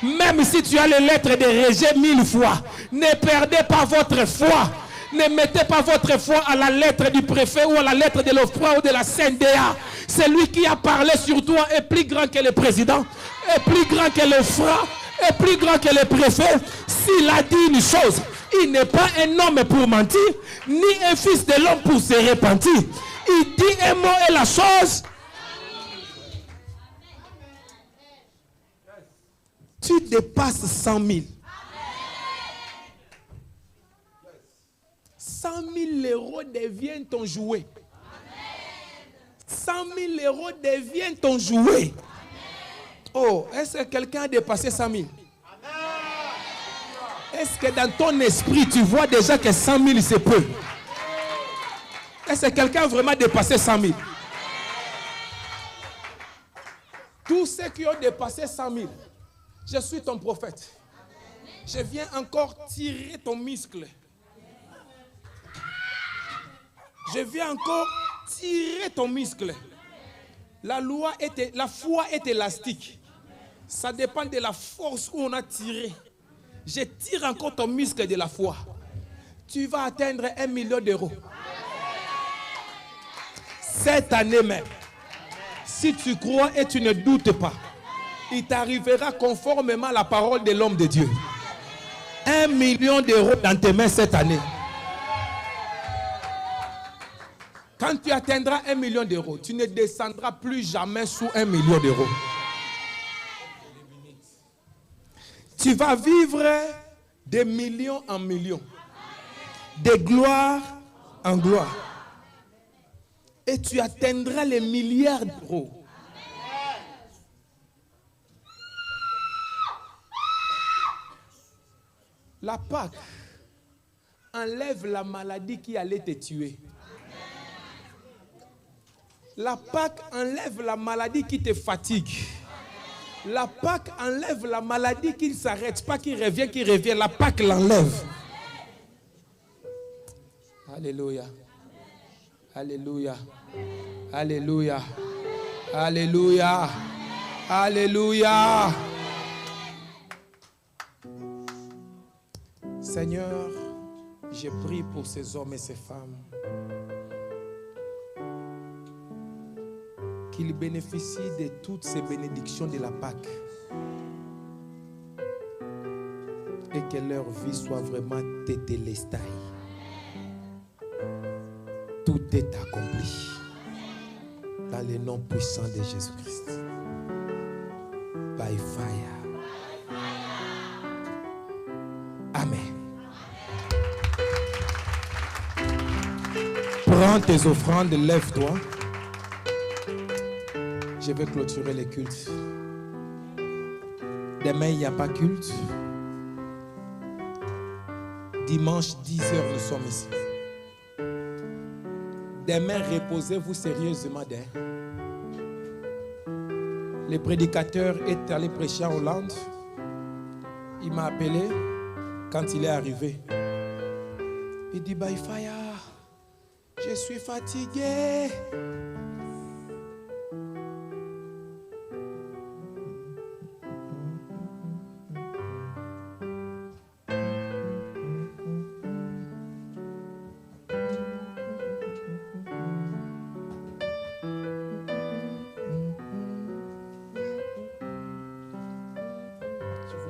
Même si tu as les lettres de rejet 1000 fois, ne perdez pas votre foi. Ne mettez pas votre foi à la lettre du préfet ou à la lettre de l'OFPRA ou de la CNDA. Celui qui a parlé sur toi est plus grand que le président, est plus grand que le FRA, est plus grand que le préfet. S'il a dit une chose, il n'est pas un homme pour mentir, ni un fils de l'homme pour se repentir. Il dit un mot et la chose. Tu dépasses 100 000. 100 000 euros deviennent ton jouet. 100 000 euros deviennent ton jouet. Oh, est-ce que quelqu'un a dépassé 100 000? Est-ce que dans ton esprit, tu vois déjà que 100 000 c'est peu? Est-ce que quelqu'un a vraiment dépassé 100 000? Tous ceux qui ont dépassé 100 000, je suis ton prophète. Je viens encore tirer ton muscle. Je viens encore tirer ton muscle. La foi est élastique. Ça dépend de la force où on a tiré. Je tire encore ton muscle de la foi. Tu vas atteindre 1 million d'euros. Cette année même. Si tu crois et tu ne doutes pas, il t'arrivera conformément à la parole de l'homme de Dieu. 1 million d'euros dans tes mains cette année. Quand tu atteindras 1 million d'euros, tu ne descendras plus jamais sous 1 million d'euros. Tu vas vivre de millions en millions, de gloire en gloire. Et tu atteindras les milliards d'euros. La Pâque enlève la maladie qui allait te tuer. La Pâque enlève la maladie qui te fatigue. La Pâque enlève la maladie qui ne s'arrête pas, qui revient. La Pâque l'enlève. Alléluia. Alléluia. Alléluia. Alléluia. Alléluia. Seigneur, je prie pour ces hommes et ces femmes. Qu'ils bénéficient de toutes ces bénédictions de la Pâque. Et que leur vie soit vraiment tétélestai. Tout est accompli. Dans le nom puissant de Jésus-Christ. By fire. Amen. Prends tes offrandes, lève-toi. Je vais clôturer les cultes. Demain, il n'y a pas culte. Dimanche, 10h, nous sommes ici. Demain, reposez-vous sérieusement. Le prédicateur est allé prêcher en Hollande. Il m'a appelé quand il est arrivé. Il dit, by fire, je suis fatigué.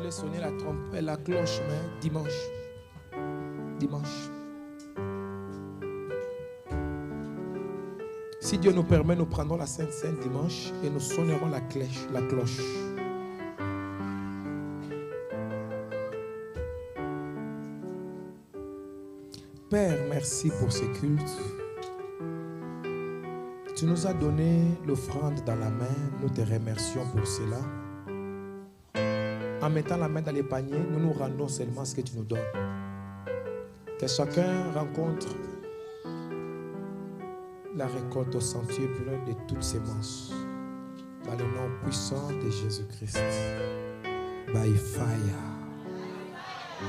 pourrez sonner la trompette, la cloche, mais dimanche. Dimanche. Si Dieu nous permet, nous prendrons la Sainte Seine dimanche et nous sonnerons la cloche. Père, merci pour ce culte. Tu nous as donné l'offrande dans la main. Nous te remercions pour cela. En mettant la main dans les paniers, nous nous rendons seulement ce que tu nous donnes. Que chacun rencontre la récolte au centuple de toutes semences. Dans le nom puissant de Jésus-Christ. By fire.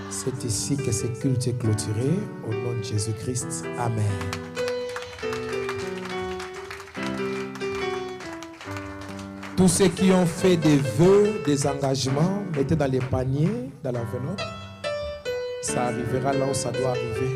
C'est ici que ce culte est clôturé. Au nom de Jésus-Christ. Amen. Tous ceux qui ont fait des vœux, des engagements, mettez dans les paniers, dans l'enveloppe. Ça arrivera là où ça doit arriver.